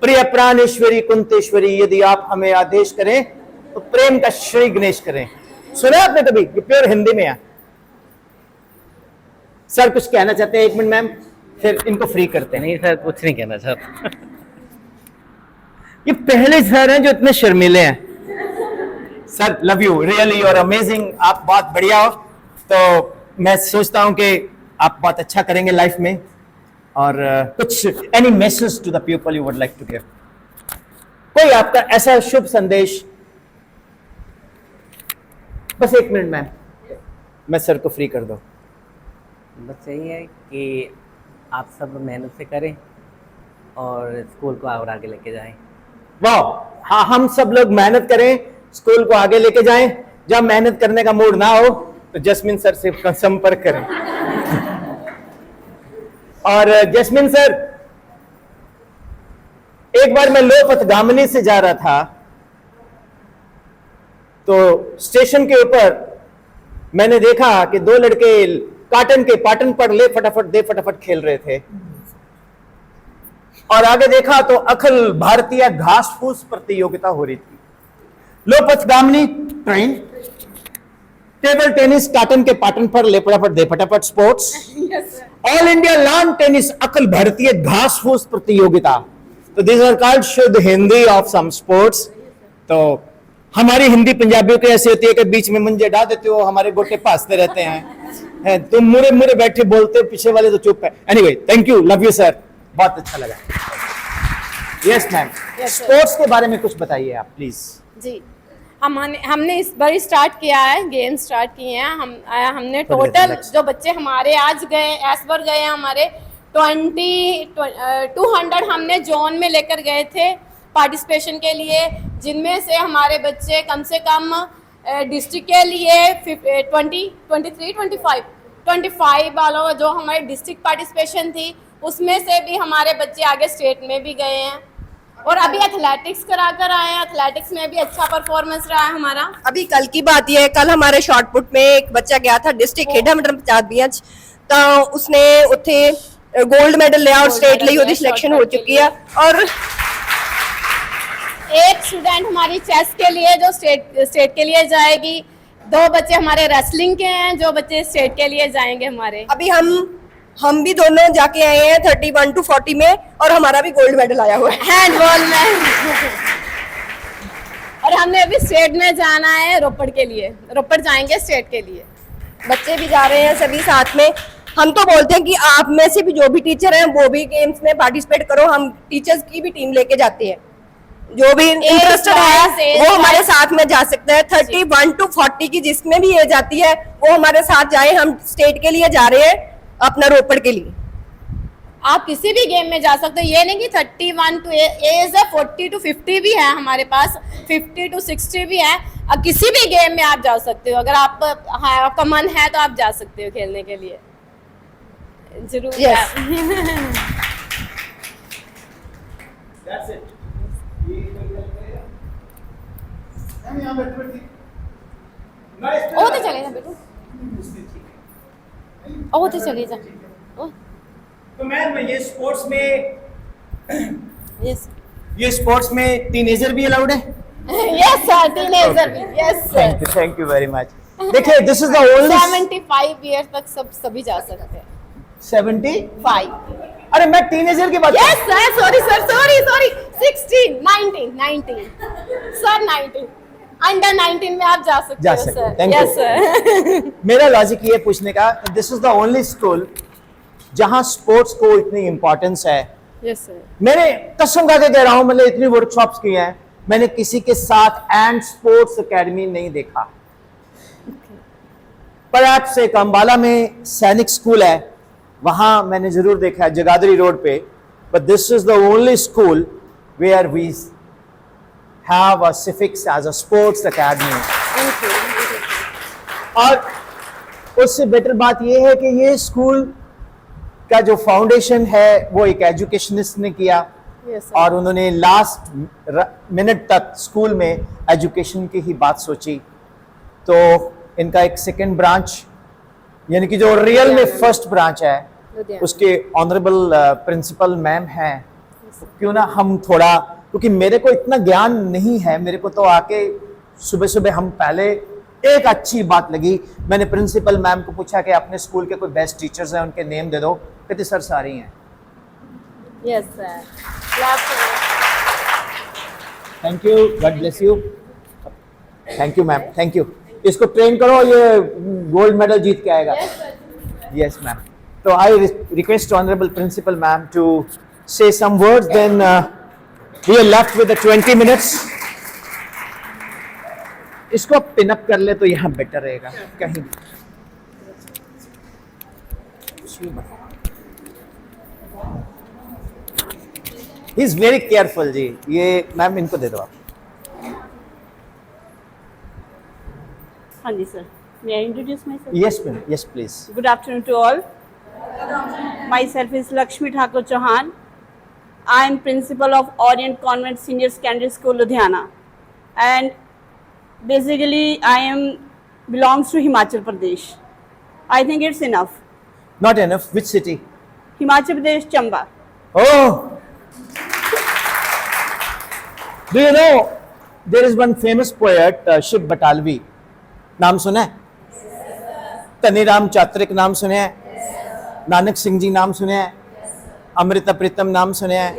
प्रिय प्राणेश्वरी कुंतेश्वरी यदि आप हमें आदेश करें तो प्रेम का श्री गणेश करें। सुना आपने कभी? ये प्योर हिंदी में है। सर कुछ कहना चाहते हैं? 1 मिनट मैम, फिर इनको फ्री करते हैं। नहीं सर, कुछ नहीं कहना चाहता। ये पहले सर हैं जो इतने शर्मीले हैं। सर लव यू, रियली और अमेजिंग, आप बहुत बढ़िया हो। तो मैं सोचता हूं कि आप बहुत अच्छा करेंगे लाइफ में। और कुछ any message to the people you would like to give, कोई आपका ऐसा शुभ संदेश? बस 1 मिनट मैम, मैं सर को फ्री कर दो। बस यही है कि आप सब मेहनत से करें और स्कूल को और आगे लेके जाएं। वाह, हाँ, हम सब लोग मेहनत करें, स्कूल को आगे लेके जाएं। जब मेहनत करने का मूड ना हो तो जस्मिन सर से संपर्क करें। और जस्मिन सर, एक बार मैं लोपथगामिनी से जा रहा था, तो स्टेशन के ऊपर मैंने देखा कि 2 लड़के काटन के पाटन पर ले फटाफट दे फटाफट खेल रहे थे, और आगे देखा तो अखिल भारतीय घास फूस प्रतियोगिता हो रही थी। लोपथगामिनी ट्रेन, टेबल टेनिस काटन के पाटन पर ले फटाफट दे फटाफट sports, all India lawn tennis अखिल भारतीय घास फूस प्रतियोगिता। तो दिस आर कॉल्ड शुद्ध हिंदी ऑफ सम स्पोर्ट्स। तो हमारी हिंदी पंजाबियों की ऐसी होती है कि बीच में मुंजे डाल देते हो, हमारे गोटे पासते रहते हैं, तुम मुरे मुरे बैठे बोलते हो, पीछे वाले तो चुप है। Anyway, thank you, love you sir, बहुत अच्छा लगा। यस मैम, स्पोर्ट्स के बारे में कुछ बताइए आप प्लीज। जी, हमने इस बार स्टार्ट किया है, गेम स्टार्ट किए हैं। हमने टोटल जो बच्चे हमारे आज गए, इस बार गए हैं हमारे 200 हमने जोन में लेकर गए थे पार्टिसिपेशन के लिए, जिनमें से हमारे बच्चे कम से कम डिस्ट्रिक्ट के लिए 25 वालों जो हमारे डिस्ट्रिक्ट पार्टिसिपेशन थी, उसमें से भी हमारे बच्चे आगे स्टेट में भी गए हैं। और अभी एथलेटिक्स करा कर आए हैं, एथलेटिक्स में भी अच्छा परफॉर्मेंस रहा है हमारा। अभी कल की बात ये है, कल हमारे शॉर्टपुट में एक बच्चा गया था डिस्ट्रिक्ट खेडा मीटर 50 तो उसने उत्थे गोल्ड मेडल लिया और स्टेट ਲਈ ਉਹਦੀ सिलेक्शन हो चुकी है। और एक स्टूडेंट हमारी चेस के लिए जो स्टेट के लिए जाएगी, 2 बच्चे हमारे रेसलिंग के हैं जो बच्चे स्टेट के लिए जाएंगे हमारे। अभी हम हम भी दोनों जाके आए हैं 31 to 40 में, और हमारा भी गोल्ड मेडल आया हुआ है हैंडबॉल में। और हमने अभी स्टेट में जाना है रोपड़ के लिए, रोपड़ जाएंगे स्टेट के लिए। बच्चे भी जा रहे हैं सभी साथ में। हम तो बोलते हैं कि आप में से भी जो भी टीचर हैं वो भी गेम्स में पार्टिसिपेट करो। हम टीचर्स की भी टीम लेके जाते हैं, जो भी इंटरेस्टेड है वो हमारे साथ में जा सकते हैं। 31 to 40 की जिसमें भी एज आती है वो हमारे साथ जाए। हम स्टेट के लिए जा रहे हैं, अपना रोपड़ के लिए। आप किसी भी गेम में जा सकते हो, ये नहीं कि 31 to एज है, 40 to 50 भी है हमारे पास, 50 to 60 भी है। अब किसी भी गेम में आप जा सकते हो, अगर आपका मन है तो आप जा सकते हो खेलने के लिए, जरूर। Yes. ओ तो चले जा बेटू, ओ तो चले जा। तो मैम ये स्पोर्ट्स में यस टीनेजर भी अलाउड है? Yes sir, teenager, yes sir. Thank you very much. देखिए this is the only 75 year तक सभी जा सकते हैं। 75। 5 अरे मैं टीनेजर की बात yes sir, sorry sir, sorry 16 19 sir, 19 under 19 में आप जा सकते हो sir. Thank you. Yes sir. मेरा लॉजिक ये पूछने का, this is the only school जहां स्पोर्ट्स को इतनी इंपॉर्टेंस है। Yes sir. मैंने कसम खा के कह रहा हूं, मतलब इतनी वर्कशॉप्स की हैं, मैंने किसी के साथ एंड स्पोर्ट्स एकेडमी नहीं देखा। परहैप्स एक अंबाला में सैनिक स्कूल है, वहां मैंने जरूर देखा है, जगाधरी रोड पे। But this is the only school where we have a सिफिक्स एज अ स्पोर्ट्स एकेडमी। और उससे बेटर बात यह है कि ये स्कूल का जो फाउंडेशन है वो एक एजुकेशनिस्ट ने किया, और उन्होंने लास्ट मिनट तक स्कूल में एजुकेशन की ही बात सोची। तो इनका एक सेकंड ब्रांच, यानी कि जो रियल में फर्स्ट ब्रांच है, उसके ऑनरेबल प्रिंसिपल मैम हैं। तो क्यों ना हम थोड़ा, क्योंकि मेरे को इतना ज्ञान नहीं है, मेरे को तो आके सुबह सुबह हम पहले एक अच्छी बात लगी, मैंने प्रिंसिपल मैम को पूछा कि अपने स्कूल के कोई बेस्ट टीचर्स हैं, उनके नेम दे दो। कहते सर सारी हैं। Yes sir. Thank you, god bless you. Thank you ma'am, thank you. इसको ट्रेन करो, ये गोल्ड मेडल जीत के आएगा। Yes ma'am. तो I request honourable principal ma'am to say some words, then we are left with 20 minutes. इसको pin up कर ले तो यहाँ बेटर रहेगा कहीं। ही इज वेरी केयरफुल जी। ये मैम इनको दे दो आप। हाँ जी sir, may I introduce myself? Yes ma'am, yes please. Good afternoon to all. Myself is Lakshmi Thakur Chauhan. I am principal of Orient Convent Senior Secondary School, Ludhiana, and basically I am belongs to Himachal Pradesh. I think it's enough. Not enough. Which city? Himachal Pradesh, Chamba. Oh. Do you know there is one famous poet, Shiv Batalvi. नाम सुना है? तनीराम चात्रिक नाम सुने हैं? नानक सिंह जी नाम सुने हैं? अमृता प्रीतम नाम सुने हैं?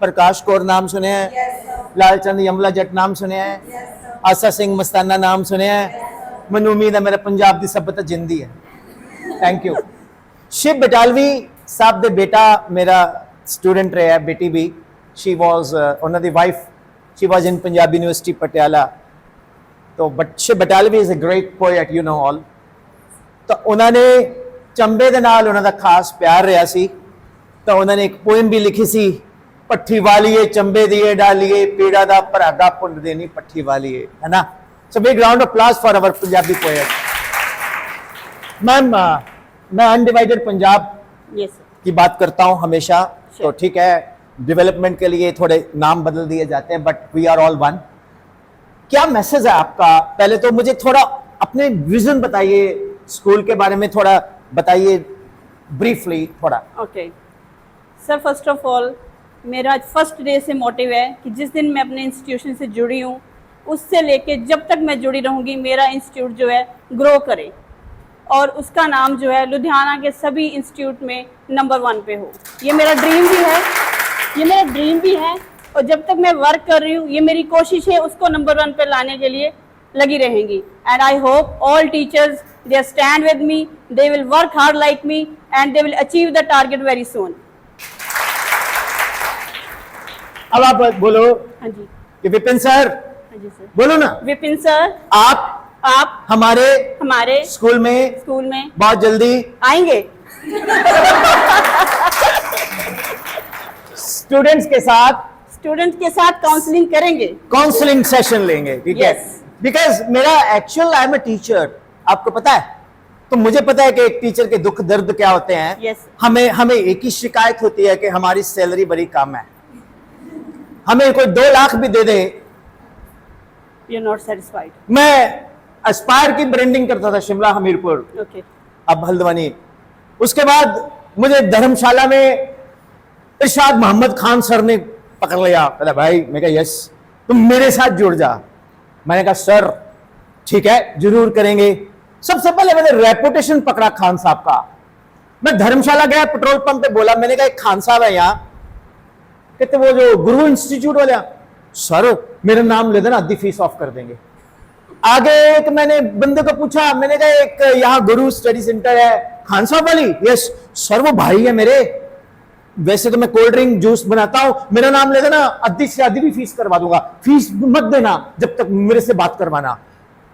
प्रकाश कौर नाम सुने हैं? लालचंद यमला जट नाम सुने हैं? आसा सिंह मस्ताना नाम सुने हैं? मैनू उम्मीद है मेरा पंजाब की सभ्यता जिंदी है। Thank you. शिव बटालवी साहब दे बेटा मेरा स्टूडेंट रहा है, बेटी भी। शी वॉज उन्हों की wife, she was in Punjab university Patiala. तो but Shiv Batalvi is a great poet, you know all. तो उन्होंने चंबे दे नाल उन्हों दा खास प्यार रहा सी, तो उन्होंने एक पोएम भी लिखी सी, पट्ठी वालीए चंबे दिए डालिए, पीड़ा दा भरागा भुन देनी पट्ठी वालीए, है ना। So big round of applause for our Punjabi poet. Ma'am मैं अनडिवाइडेड पंजाब Yes sir. की बात करता हूँ हमेशा। तो ठीक है, डेवलपमेंट के लिए थोड़े नाम बदल दिए जाते हैं, but we are all one. क्या मैसेज है आपका? पहले तो मुझे थोड़ा अपने विजन बताइए, स्कूल के बारे में थोड़ा बताइए ब्रीफली थोड़ा। Okay sir, first of all मेरा फर्स्ट डे से मोटिव है कि जिस दिन मैं अपने इंस्टीट्यूशन से जुड़ी हूँ, उससे लेके जब तक मैं जुड़ी रहूँगी, मेरा इंस्टीट्यूट जो है ग्रो करे। और उसका नाम जो है लुधियाना के सभी इंस्टीट्यूट में नंबर 1 पे हो। ये मेरा ड्रीम भी है, ये मेरा ड्रीम भी है, और जब तक मैं वर्क कर रही हूँ ये मेरी कोशिश है उसको नंबर 1 पे लाने के लिए लगी रहेंगी। And I hope all teachers they stand with me, they will work hard like me and they will achieve the target very soon. अब आप बोलो हाँ जी, कि विपिन सर, हाँ जी सर। बोलो ना, विपिन सर, आप हमारे स्कूल में बहुत जल्दी आएंगे, स्टूडेंट्स के साथ काउंसलिंग करेंगे, काउंसलिंग सेशन लेंगे, ठीक है? Yes. बिकॉज मेरा actual I am a teacher, आपको पता है, तो मुझे पता है कि एक टीचर के दुख दर्द क्या होते हैं। Yes. हमें एक ही शिकायत होती है कि हमारी सैलरी बड़ी कम है। हमें कोई 2 लाख भी दे दे, यू आर नॉट सेटिस्फाइड। मैं एस्पायर की ब्रांडिंग करता था शिमला, हमीरपुर, ओके, अब हल्द्वानी। उसके बाद मुझे धर्मशाला में इरशाद मोहम्मद खान सर ने पकड़ लिया, कहता भाई, मैं कहा यस, तुम मेरे साथ जुड़ जा। मैंने कहा सर ठीक है, जरूर करेंगे। सबसे पहले मैंने रेपुटेशन पकड़ा खान साहब का। मैं धर्मशाला गया, पेट्रोल पंप पे बोला, मैंने कहा एक खान साहब है यहाँ, कहते वो जो गुरु इंस्टीट्यूट वाले, सर मेरा नाम ले देना, आधी फीस ऑफ कर देंगे। आगे एक मैंने बंदे को पूछा, मैंने कहा एक यहाँ गुरु स्टडी सेंटर है, खान साहब वाली? यस सर, वो भाई है मेरे, वैसे तो मैं कोल्ड ड्रिंक जूस बनाता हूं, मेरा नाम ले देना, आधी से आधी भी फीस करवा दूंगा, फीस मत देना जब तक मेरे से बात करवाना।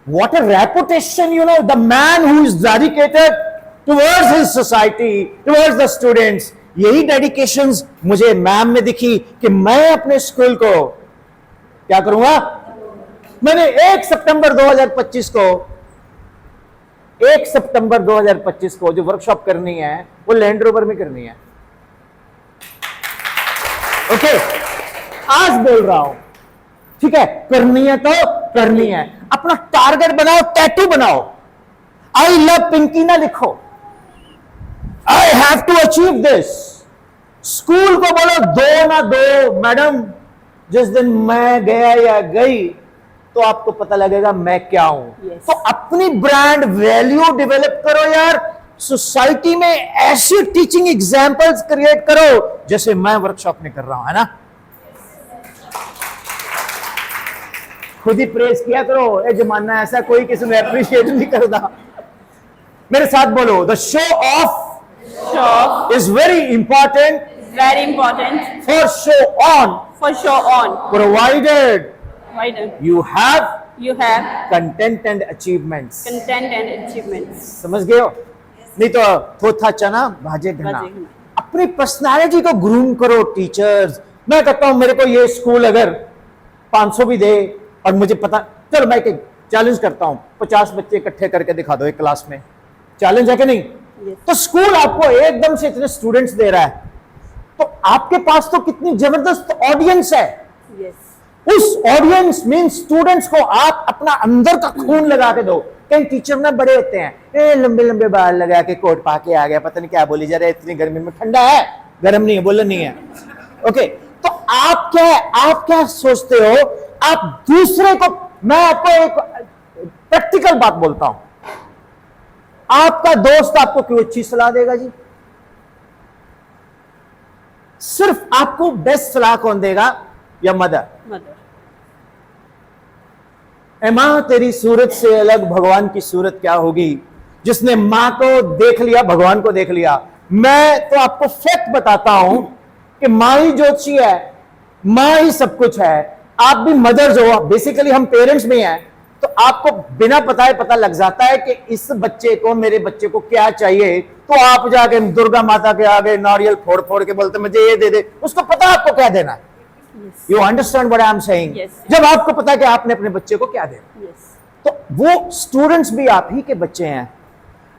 What a reputation, you know, the man who is dedicated towards his society, towards the students. यही डेडिकेशंस मुझे मैम में दिखी कि मैं अपने स्कूल को क्या करूंगा। मैंने 1 सितंबर 2025 को जो वर्कशॉप करनी है वो लैंड रोवर में करनी है। ओके, आज बोल रहा हूं, ठीक है? करनी है तो करनी है। अपना टारगेट बनाओ, टैटू बनाओ, आई लव पिंकी ना लिखो, I have to achieve this. School को बोलो 2 ना 2, मैडम जिस दिन मैं गया या गई तो आपको पता लगेगा मैं क्या हूं। Yes. तो अपनी ब्रांड वैल्यू डेवलप करो यार, सोसाइटी में ऐसी टीचिंग एग्जाम्पल्स क्रिएट करो जैसे मैं वर्कशॉप में कर रहा हूं, है ना? खुद ही प्रेस किया करो, ये जमाना ऐसा कोई किसी ने अप्रिशिएट नहीं करता। मेरे साथ बोलो, the show off is very important for show on provided you have content and achievements। समझ गए हो? नहीं तो थोथा चना भाजे घना। अपनी पर्सनालिटी को ग्रूम करो टीचर्स। मैं कहता हूं मेरे को ये स्कूल अगर 500 भी दे और मुझे पता, चलो मैं चैलेंज करता हूं, 50 बच्चे इकट्ठे करके दिखा दो एक क्लास में, चैलेंज है कि नहीं? तो स्कूल आपको एकदम से इतने स्टूडेंट्स दे रहा है, तो आपके पास तो कितनी जबरदस्त ऑडियंस है। उस ऑडियंस मीन स्टूडेंट्स को आप अपना अंदर का खून लगा के दो। कई टीचर ना बड़े होते हैं, लंबे लंबे बाल लगा के कोट पा के आ गया, पता नहीं क्या बोली जा रहा है, इतनी गर्मी में, ठंडा है, गर्म नहीं है, बोलन नहीं है। ओके, तो आप क्या सोचते हो? आप दूसरे को, मैं आपको एक प्रैक्टिकल बात बोलता हूं, आपका दोस्त आपको क्यों अच्छी सलाह देगा जी? सिर्फ आपको बेस्ट सलाह कौन देगा? या मदर। ए मां, तेरी सूरत से अलग भगवान की सूरत क्या होगी? जिसने मां को देख लिया, भगवान को देख लिया। मैं तो आपको फैक्ट बताता हूं कि मां ही ज्योतिषी है, मां ही सब कुछ है। आप भी मदर्स हो, बेसिकली हम पेरेंट्स में हैं, तो आपको बिना पता लग जाता है कि इस बच्चे को, मेरे बच्चे को क्या चाहिए। तो आप जाके दुर्गा माता के आगे नारियल फोड़ फोड़ के बोलते मुझे ये दे दे, उसको पता आपको क्या देना है। You understand what I am saying? जब आपको पता है कि आपने अपने बच्चे को क्या देना, तो वो स्टूडेंट्स भी आप ही के बच्चे हैं।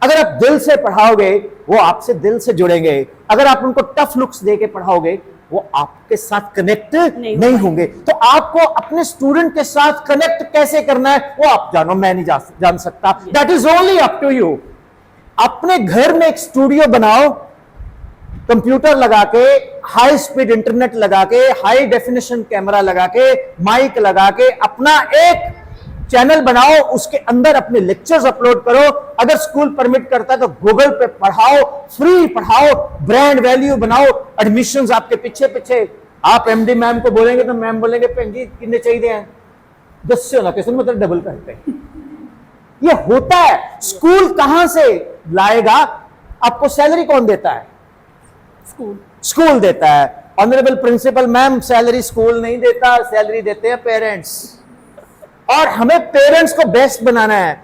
अगर आप दिल से पढ़ाओगे वो आपसे दिल से जुड़ेंगे। अगर आप उनको टफ लुक्स दे के पढ़ाओगे वो आपके साथ कनेक्ट नहीं होंगे। तो आपको अपने स्टूडेंट के साथ कनेक्ट कैसे करना है वो आप जानो, मैं नहीं जान सकता। That is only up to you. अपने घर में एक स्टूडियो बनाओ, कंप्यूटर लगा के, हाई स्पीड इंटरनेट लगा के, हाई डेफिनेशन कैमरा लगा के, माइक लगा के, अपना एक चैनल बनाओ, उसके अंदर अपने लेक्चर्स अपलोड करो, अगर स्कूल परमिट करता है तो गूगल पे पढ़ाओ, फ्री पढ़ाओ, ब्रांड वैल्यू बनाओ, एडमिशंस आपके पीछे पीछे। आप एमडी मैम को बोलेंगे तो मैम बोलेंगे भैन जी कितने चाहिए हैं, 10 से होना किसी मतलब डबल करते हैं। ये होता है। स्कूल कहां से लाएगा? आपको सैलरी कौन देता है? स्कूल देता है। Honourable principal ma'am, salary school नहीं देता, सैलरी देते हैं पेरेंट्स। और हमें पेरेंट्स को बेस्ट बनाना है।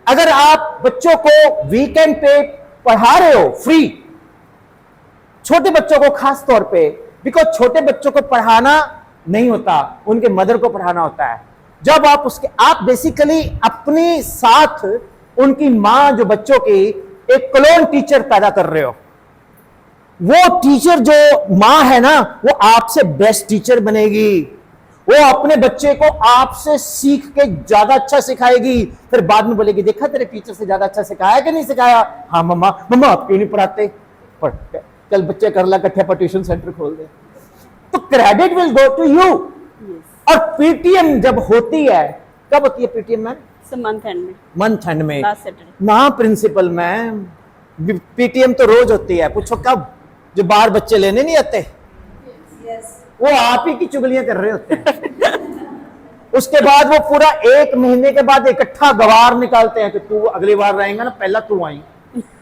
अगर आप बच्चों को वीकेंड पे पढ़ा रहे हो फ्री, छोटे बच्चों को खास तौर पे, बिकॉज छोटे बच्चों को पढ़ाना नहीं होता, उनके मदर को पढ़ाना होता है। जब आप बेसिकली अपने साथ उनकी मां जो बच्चों की एक क्लोन टीचर पैदा कर रहे हो। वो टीचर जो मां है ना, वो आपसे बेस्ट टीचर बनेगी। वो अपने बच्चे को आपसे सीख के ज्यादा अच्छा सिखाएगी। फिर बाद में बोलेगी देखा तेरे टीचर से ज्यादा अच्छा सिखाया कि नहीं सिखाया? हाँ मम्मा। मम्मा आप क्यों नहीं पढ़ाते? कल बच्चे कर ला इकट्ठे पर ट्यूशन सेंटर खोल दे। तो credit will go to you. और पीटीएम जब होती है, कब होती है पीटीएम मैम? मंथ एंड में ना प्रिंसिपल मैम, पीटीएम तो रोज होती है। पूछो कब? जो बाहर बच्चे लेने नहीं आते, वो आप ही की चुगलियां कर रहे होते हैं। उसके बाद वो पूरा 1 महीने के बाद इकट्ठा गवार निकालते हैं कि तू अगली बार रहेगा ना, पहला तू आई।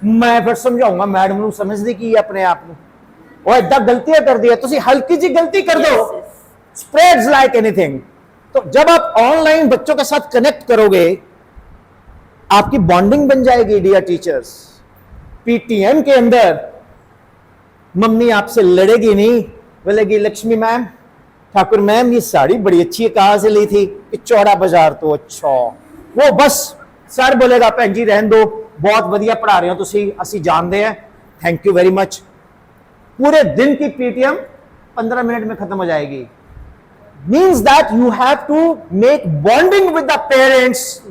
मैं फिर समझाऊंगा मैडम नू समझदी की अपने आप में, वो इदा गलतियां कर दी है, तुसी हल्की जी गलती कर दो, स्प्रेड्स लाइक एनीथिंग। तो जब आप ऑनलाइन बच्चों के साथ कनेक्ट करोगे, आपकी बॉन्डिंग बन जाएगी डियर टीचर्स। पीटीएम के अंदर मम्मी आपसे लड़ेगी नहीं, बोलेगी लक्ष्मी मैम, ठाकुर मैम ये साड़ी बड़ी अच्छी है, कहां से ली थी? कि चौड़ा बाजार तो। अच्छा, वो बस सर बोलेगा भैन जी रहन दो, बहुत वधिया पढ़ा रहे हो तुसी, असी जानते हैं, थैंक यू वेरी मच। पूरे दिन की पीटीएम 15 मिनट में खत्म हो जाएगी। Means that you have to make bonding with the parents.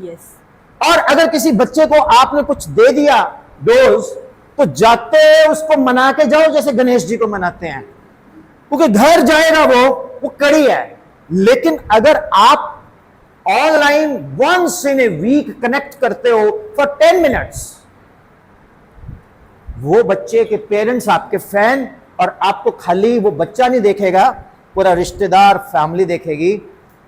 और अगर किसी बच्चे को आपने कुछ दे दिया डोज, तो जाते उसको मना के जाओ जैसे गणेश जी को मनाते हैं, क्योंकि घर जाएगा वो कड़ी है। लेकिन अगर आप online once in a week connect करते हो फॉर 10 मिनट्स, वो बच्चे के पेरेंट्स आपके फैन, और आपको खाली वो बच्चा नहीं देखेगा, पूरा रिश्तेदार फैमिली देखेगी,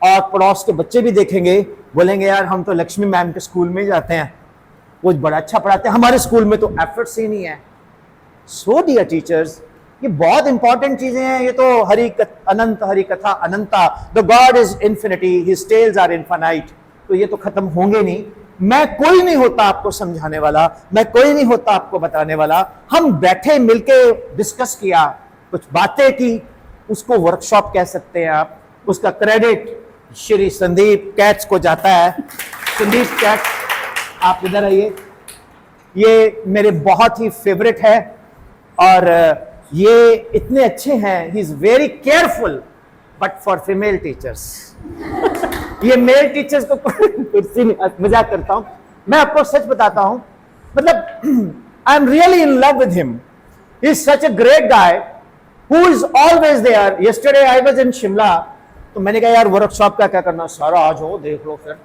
और पड़ोस के बच्चे भी देखेंगे, बोलेंगे यार हम तो लक्ष्मी मैम के स्कूल में जाते हैं, वो बड़ा अच्छा पढ़ाते हैं, हमारे स्कूल में तो एफर्ट्स ही नहीं है। सो डियर टीचर्स, ये बहुत इंपॉर्टेंट चीजें हैं। ये तो अनंत हरि कथा अनंता, the god is infinity, his tales are infinite. तो ये तो खत्म होंगे नहीं। मैं कोई नहीं होता आपको समझाने वाला, मैं कोई नहीं होता आपको बताने वाला। हम बैठे मिलके डिस्कस किया, कुछ बातें की, उसको वर्कशॉप कह सकते हैं आप। उसका क्रेडिट श्री संदीप कैट्स को जाता है। संदीप कैट्स, आप इधर आइए। ये मेरे बहुत ही फेवरेट है, और ये इतने अच्छे हैं। ही is very careful but for female teachers. ये मेल टीचर्स को कुर्सी में मजाक करता हूं, मैं आपको सच बताता हूं, मतलब I am really in love with him. He is such a great guy who is always there. Yesterday I was in Shimla, तो मैंने कहा यार वर्कशॉप का क्या करना, सारा आज हो देख लो। फिर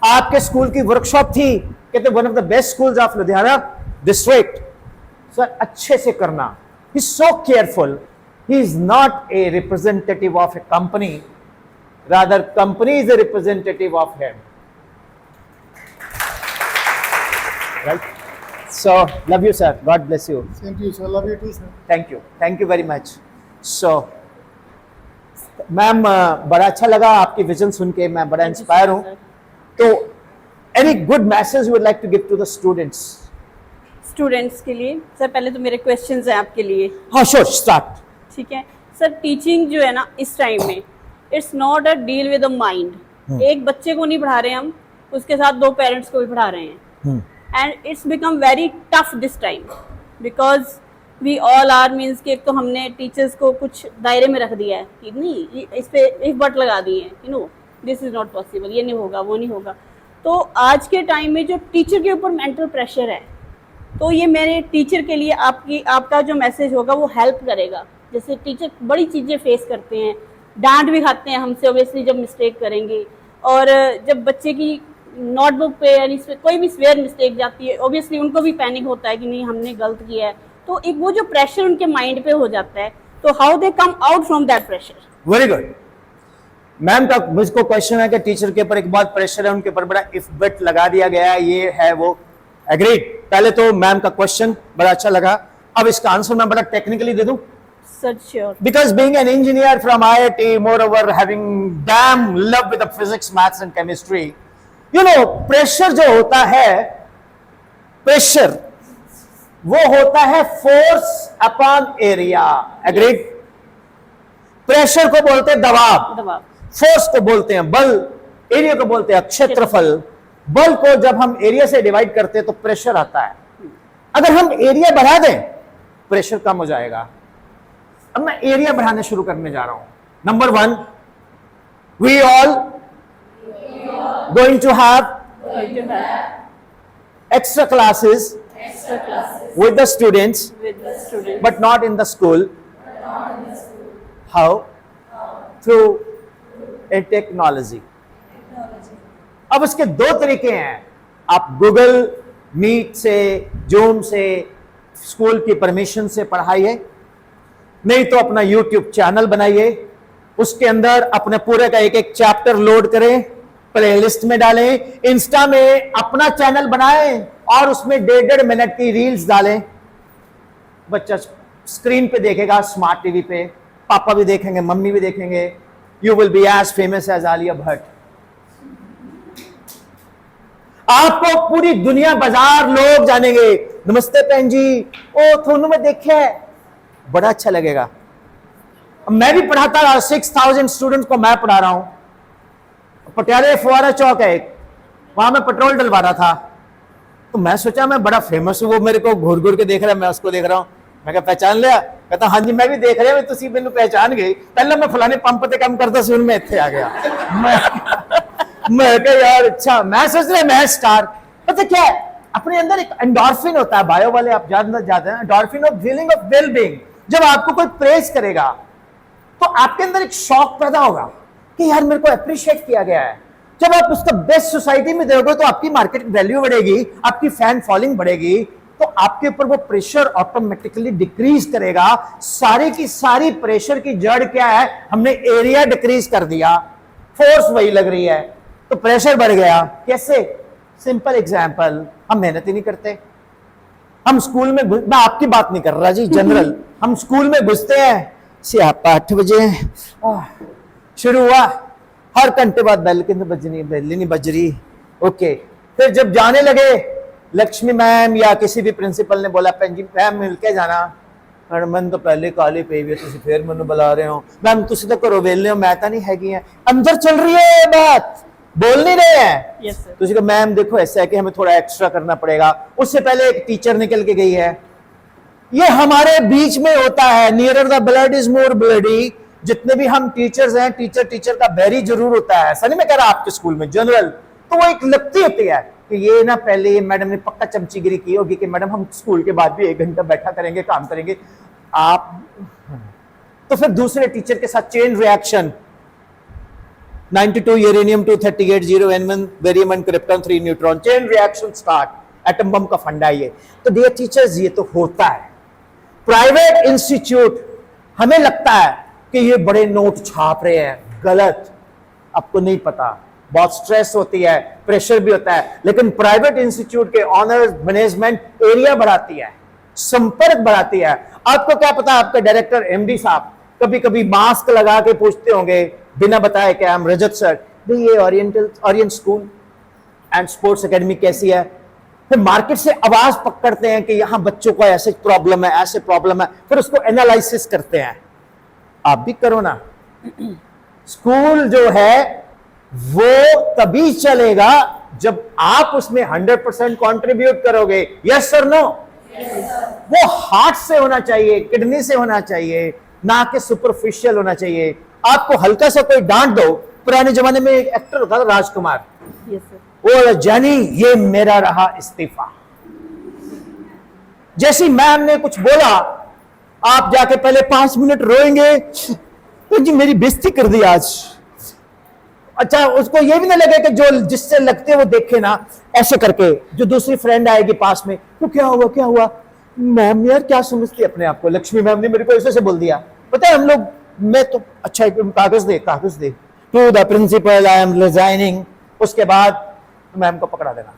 आपके स्कूल की वर्कशॉप थी, कहते one of the best schools of Ludhiana district. Sir अच्छे से करना। He is so careful. He is not a representative of A company, rather company is a representative of him, right? So love you sir, god bless you. Same to you sir, love you too sir. Thank you very much. So ma'am बड़ा अच्छा लगा आपकी vision सुन के, मैं बड़ा inspire हूँ। तो any good message you would like to give to the students? Students के लिए सर, पहले तो मेरे क्वेश्चंस हैं आपके लिए। हाँ sure, start. ठीक है सर, टीचिंग जो है ना इस टाइम में, it's not a deal with the mind. एक बच्चे को नहीं पढ़ा रहे हम, उसके साथ 2 पेरेंट्स को भी पढ़ा रहे हैं, and it's become very tough this time, because we all are means कि एक तो हमने टीचर्स को कुछ दायरे में रख दिया है कि नहीं, इस पे एक बट लगा दिए हैं, you know this is not possible, ये नहीं होगा, वो नहीं होगा। तो आज के टाइम में जो टीचर के ऊपर मेंटल प्रेशर है, तो ये मेरे टीचर के लिए आपका जो मैसेज होगा वो हेल्प करेगा। जैसे टीचर बड़ी चीज़ें फेस करते हैं, डांट भी खाते हैं हमसे ऑब्वियसली जब मिस्टेक करेंगे, और जब बच्चे की नोटबुक पे यानी कोई भी स्वेयर मिस्टेक जाती है, ऑब्वियसली उनको भी पैनिक होता है कि नहीं हमने गलत किया है, तो एक वो जो प्रेशर उनके माइंड पे हो जाता है, तो how they come out from that pressure. Very good. Ma'am का मुझको क्वेश्चन है कि टीचर के ऊपर एक बहुत प्रेशर है, उनके ऊपर बड़ा इफ बट लगा दिया गया है, ये है वो। एग्रीड। पहले तो मैम का क्वेश्चन बड़ा अच्छा लगा, अब इसका आंसर मैं बड़ा टेक्निकली दे दूं। Sir sure. Because being an engineer from IIT, moreover having damn love with the physics, maths and chemistry, you know, pressure जो होता है, pressure वो होता है force upon area. Agreed? Pressure को बोलते हैं दबाव, दबाव। फोर्स को बोलते हैं बल, एरिया को बोलते हैं क्षेत्रफल। बल को जब हम एरिया से डिवाइड करते हैं तो प्रेशर आता है। अगर हम एरिया बढ़ा दें प्रेशर कम हो जाएगा। अब मैं एरिया बढ़ाने शुरू करने जा रहा हूं। Number 1, we all going to have extra classes with the students but not in the school. How? Through a technology. अब उसके 2 तरीके हैं। आप गूगल मीट से, जूम से, स्कूल की परमिशन से पढ़ाइए, नहीं तो अपना यूट्यूब चैनल बनाइए, उसके अंदर अपने पूरे का एक एक चैप्टर लोड करें, प्लेलिस्ट में डालें, इंस्टा में अपना चैनल बनाएं और उसमें 1.5 मिनट की रील्स डालें। बच्चा स्क्रीन पे देखेगा, स्मार्ट टीवी पे, पापा भी देखेंगे, मम्मी भी देखेंगे। You will be as famous as Alia Bhatt. आपको पूरी दुनिया बाजार लोग जानेंगे। नमस्ते बहन जी, ओ थोनू में देखे है, बड़ा अच्छा लगेगा। मैं भी पढ़ाता रहा, 6000 स्टूडेंट्स को मैं पढ़ा रहा हूं। पटियाले फुवारा चौक है एक, वहां मैं पेट्रोल डलवा रहा था, तो मैं सोचा मैं बड़ा फेमस हूं, वो मेरे को घूर घूर के देख रहा है, मैं उसको देख रहा हूं। मैं कहा पहचान लिया? कहता हाँ जी मैं भी देख रहा हूं, तुसी मैनू पहचान गए, पहले मैं फलाने पंप पे काम करता सी, मैं इत्थे आ गया। मैं कहा यार अच्छा, मैं सोच रहा मैं स्टार। पता क्या है, अपने अंदर एक एंडोर्फिन होता है, बायो वाले आप जानना चाहते हैं, endorphin of feeling of well being. जब आपको कोई प्रेज करेगा तो आपके अंदर एक शौक पैदा होगा कि यार मेरे को अप्रिशिएट किया गया है। जब आप उसका बेस्ट सोसाइटी में दोगे तो आपकी मार्केट वैल्यू बढ़ेगी, आपकी फैन फॉलोइंग बढ़ेगी, तो आपके ऊपर वो प्रेशर ऑटोमेटिकली डिक्रीज करेगा। सारी की सारी प्रेशर की जड़ क्या है? हमने एरिया डिक्रीज कर दिया, फोर्स वही लग रही है, तो प्रेशर बढ़ गया। कैसे? सिंपल एग्जांपल, हम मेहनत ही नहीं करते। हम स्कूल में, मैं आपकी बात नहीं कर रहा जी, जनरल, हम स्कूल में घुसते हैं, सियापा 8 बजे शुरू हुआ, हर घंटे बाद बेल के बजनी, बेल नहीं बज रही, ओके। फिर जब जाने लगे, लक्ष्मी मैम या किसी भी प्रिंसिपल ने बोला भैन जी मैम मिल के जाना, मन तो पहले काली पई हुई, तुम फिर मैनू बुला रहे हो, मैम तुम तो घरों वेले हो, मैं तो नहीं हैगी है। अंदर चल रही है बात, बोल नहीं रहे हैं। Yes sir. तो मैम देखो ऐसा है कि हमें थोड़ा एक्स्ट्रा करना पड़ेगा। उससे पहले एक टीचर निकल के गई है। ये हमारे बीच में होता है, nearer the blood is more bloody. जितने भी हम टीचर्स हैं, टीचर का बैरी जरूर होता है। ऐसा नहीं मैं कह रहा आपके स्कूल में, जनरल तो वो एक लगती होती है कि ये ना पहले ये मैडम ने पक्का चमचीगिरी की होगी कि मैडम हम स्कूल के बाद भी 1 घंटा बैठा करेंगे, काम करेंगे आप। तो फिर दूसरे टीचर के साथ chain reaction, 92 uranium 238 0 N1 barium and krypton 3 neutron, chain reaction start, atom bomb का फंडा ये। तो डियर टीचर्स ये तो होता है। प्राइवेट इंस्टीट्यूट, हमें लगता है कि ये बड़े नोट छाप रहे हैं, गलत। आपको नहीं पता, बहुत स्ट्रेस होती है, प्रेशर भी होता है, लेकिन प्राइवेट इंस्टीट्यूट के ऑनर्स मैनेजमेंट एरिया बढ़ाती है, संपर्क बढ़ाती है। आपको क्या पता, आपके डायरेक्टर एमडी साहब कभी कभी मास्क लगा के पूछते होंगे बिना बताए कि आई एम रजत सर, ये Orient school and sports academy कैसी है। फिर मार्केट से आवाज पकड़ते हैं कि यहां बच्चों को ऐसे प्रॉब्लम है, ऐसे प्रॉब्लम है, फिर उसको एनालिसिस करते हैं। आप भी करो ना। स्कूल जो है वो तभी चलेगा जब आप उसमें 100% कंट्रीब्यूट करोगे। Yes sir, no? वो हार्ट से होना चाहिए, किडनी से होना चाहिए, ना कि सुपरफिशियल होना चाहिए। आपको हल्का सा कोई डांट दो, पुराने जमाने में एक एक्टर होता था राजकुमार, यस सर, वो जानी ये मेरा रहा इस्तीफा। जैसी मैम ने कुछ बोला, आप जाके पहले 5 मिनट रोएंगे, तो जी मेरी बेइज्जती कर दी आज। अच्छा उसको ये भी ना लगे कि जो जिससे लगते वो देखे ना, ऐसे करके जो दूसरी फ्रेंड आएगी पास में, तो क्या हुआ मैम यार क्या समझती है अपने आप को, लक्ष्मी मैम ने मेरे को ऐसे से बोल दिया। पता है हम लोग, मैं तो अच्छा कागज दे to the principal I am resigning, उसके बाद मैम को पकड़ा देना।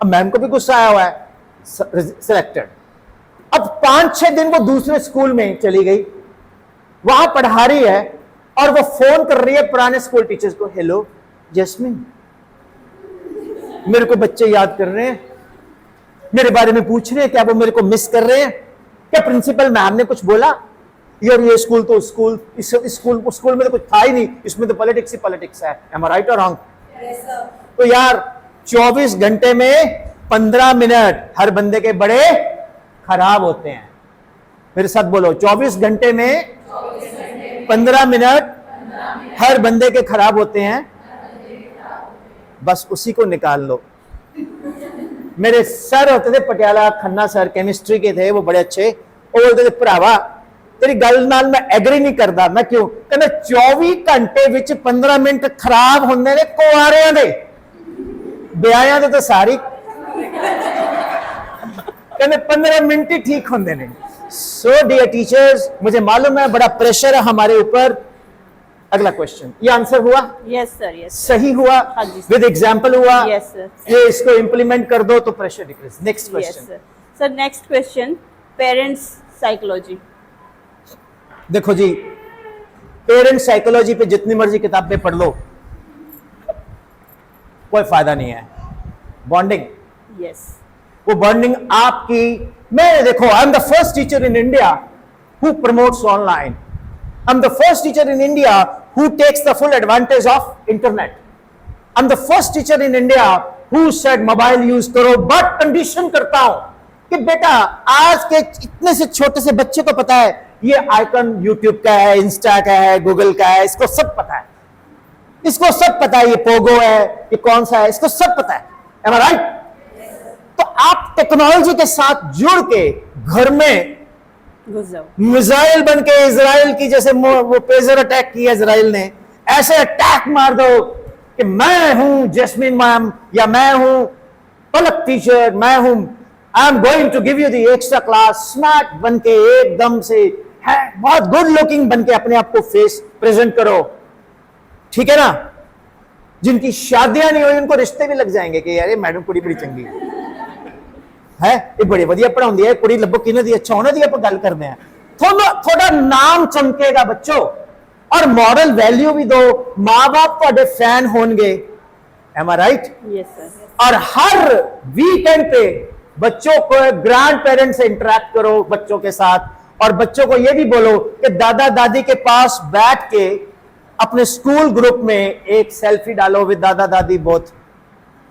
अब मैम को भी गुस्सा आया हुआ है, सिलेक्टेड। अब 5-6 दिन वो दूसरे स्कूल में चली गई, वहां पढ़ा रही है और वो फोन कर रही है पुराने स्कूल टीचर्स को, हेलो जैस्मिन, मेरे को बच्चे याद कर रहे हैं, मेरे बारे में पूछ रहे हैं, क्या वो मेरे को मिस कर रहे हैं, क्या प्रिंसिपल मैम ने कुछ बोला, यार ये स्कूल तो स्कूल में तो कुछ था ही नहीं, इसमें तो पॉलिटिक्स ही पॉलिटिक्स है, एम आई राइट और रॉन्ग? तो यार 24 घंटे में 15 मिनट हर बंदे के बड़े खराब होते हैं। मेरे साथ बोलो, 24 घंटे में 15 मिनट हर बंदे के खराब होते हैं, बस उसी को निकाल लो। मेरे सर होते थे पटियाला, खन्ना सर, केमिस्ट्री के थे, वो बड़े अच्छे, वो बोलते थे भरावा तेरी गल नाल मैं एग्री नहीं करता। मैं क्यों? कहना 24 घंटे विच 15 मिनट खराब होंगे ने कुआरियां दे, ब्याहियां दे तो सारी कहने 15 मिनट ही ठीक होंगे ने। सो डियर टीचर्स, मुझे मालूम है बड़ा प्रेशर है हमारे ऊपर। अगला क्वेश्चन, ये आंसर हुआ? यस सर, यस सही हुआ, हाँ जी विद एग्जाम्पल हुआ, यस सर, ये इसको इंप्लीमेंट कर दो तो pressure decrease. Next yes question. Sir. Sir next question, parents psychology. देखो जी, पेरेंट साइकोलॉजी पे जितनी मर्जी किताबें पढ़ लो कोई फायदा नहीं है। बॉन्डिंग, यस, वो बॉन्डिंग आपकी, मैं देखो, I am the first teacher in India who promotes online, I am the first teacher in India who takes the full advantage of internet, I am the first teacher in India who said mobile use करो, but condition करता हूं कि बेटा आज के इतने से छोटे से बच्चे को पता है ये आइकन यूट्यूब का है, इंस्टा का है, गूगल का है, इसको सब पता है, इसको सब पता है, ये पोगो है, ये कौन सा है, इसको सब पता है। Am I right? तो आप टेक्नोलॉजी के साथ जुड़ के घर में घुस जाओ, मिसाइल बन के इजराइल की जैसे वो पेजर अटैक किया इजराइल ने, ऐसे अटैक मार दो कि मैं हूं जैस्मिन मैम, या मैं हूं पलक टीचर, मैं हूं I am going to give you the extra class, smart बन के एकदम से है, बहुत गुड लुकिंग बन के अपने आप को फेस प्रेजेंट करो, ठीक है ना? जिनकी शादियां नहीं हुई उनको रिश्ते भी लग जाएंगे कि यार मैडम कुड़ी बड़ी चंगी है, ये बड़ी वधिया पढ़ाउंदी है, कुड़ी लब्बो किने दी अच्छा होने दी, आप गल करते हैं, थोड़ा नाम चमकेगा बच्चों, और मॉरल वैल्यू भी दो, माँ बाप ਤੁਹਾਡੇ फैन होंगे, M I right? Yes sir. और हर वीकेंड पे बच्चों को ग्रैंड पेरेंट्स से इंटरेक्ट करो बच्चों के साथ, और बच्चों को यह भी बोलो कि दादा दादी के पास बैठ के अपने स्कूल ग्रुप में एक सेल्फी डालो विद दादा दादी बोथ,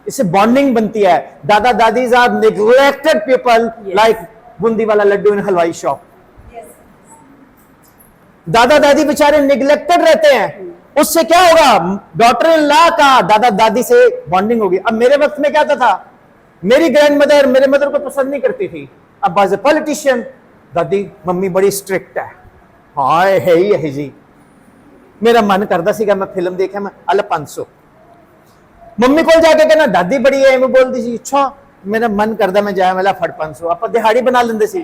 इससे बॉन्डिंग बनती है। दादा दादी आर नेग्लेक्टेड पीपल लाइक बूंदी वाला लड्डू इन हलवाई शॉप, दादा दादी बेचारे निगलेक्टेड रहते हैं, उससे क्या होगा? डॉटर इन लॉ का दादा दादी से बॉन्डिंग होगी। अब मेरे वक्त में क्या था, मेरी ग्रैंडमदर मेरे मदर को पसंद नहीं करती थी, अब एज ए पॉलिटिशियन दादी मम्मी बड़ी स्ट्रिक्ट है, हाँ है ही है जी, मेरा मन करता सीगा मैं फिल्म देखा, मैं अल 500 मम्मी को जाके कहना दादी बड़ी है, मैं बोलती सी अच्छा मेरा मन करता मैं जाया मेला फट 500, आप दिहाड़ी बना लेंदे सी।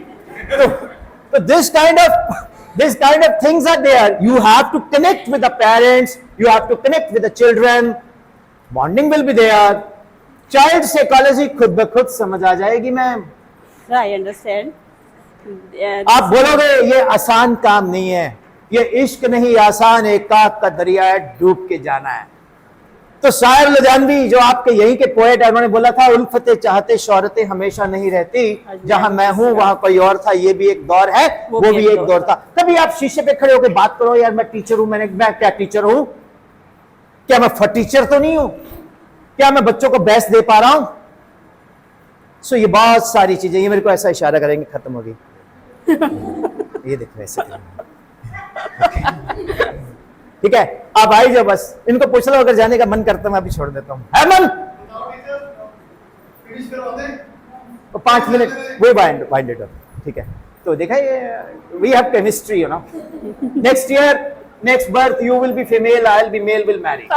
तो this kind of things are there, you have to connect with the parents, you have to connect with the children, bonding will be there, child psychology खुद ब खुद समझ आ जाएगी मैम। I understand. आप बोलोगे ये आसान काम नहीं है, ये इश्क नहीं आसान एक काक का दरिया है, डूब के जाना है। तो शायर लुधियानवी जो आपके यहीं के पोएट है, उन्होंने बोला था उल्फते चाहते शौहरतें हमेशा नहीं रहती, जहां मैं हूं वहां कोई और था, ये भी एक दौर है, वो भी एक दौर था। कभी आप शीशे पे खड़े होकर बात करो, यार मैं टीचर हूं, मैं क्या टीचर हूं, क्या मैं टीचर तो नहीं हूं, क्या मैं बच्चों को बेस्ट दे पा रहा हूं? सो ये बहुत सारी चीजें, ये मेरे को ऐसा इशारा करेंगे खत्म होगी ये देखो ऐसे ठीक है, आप आई जाओ, बस इनको पूछ लो, अगर जाने का मन करता मैं अभी छोड़ देता हूँ। है मन? 5 मिनट वो बाइंड इट अप, ठीक है। तो देखा ये we have chemistry, you know. Next year next birth you will be female, I'll be male, will marry.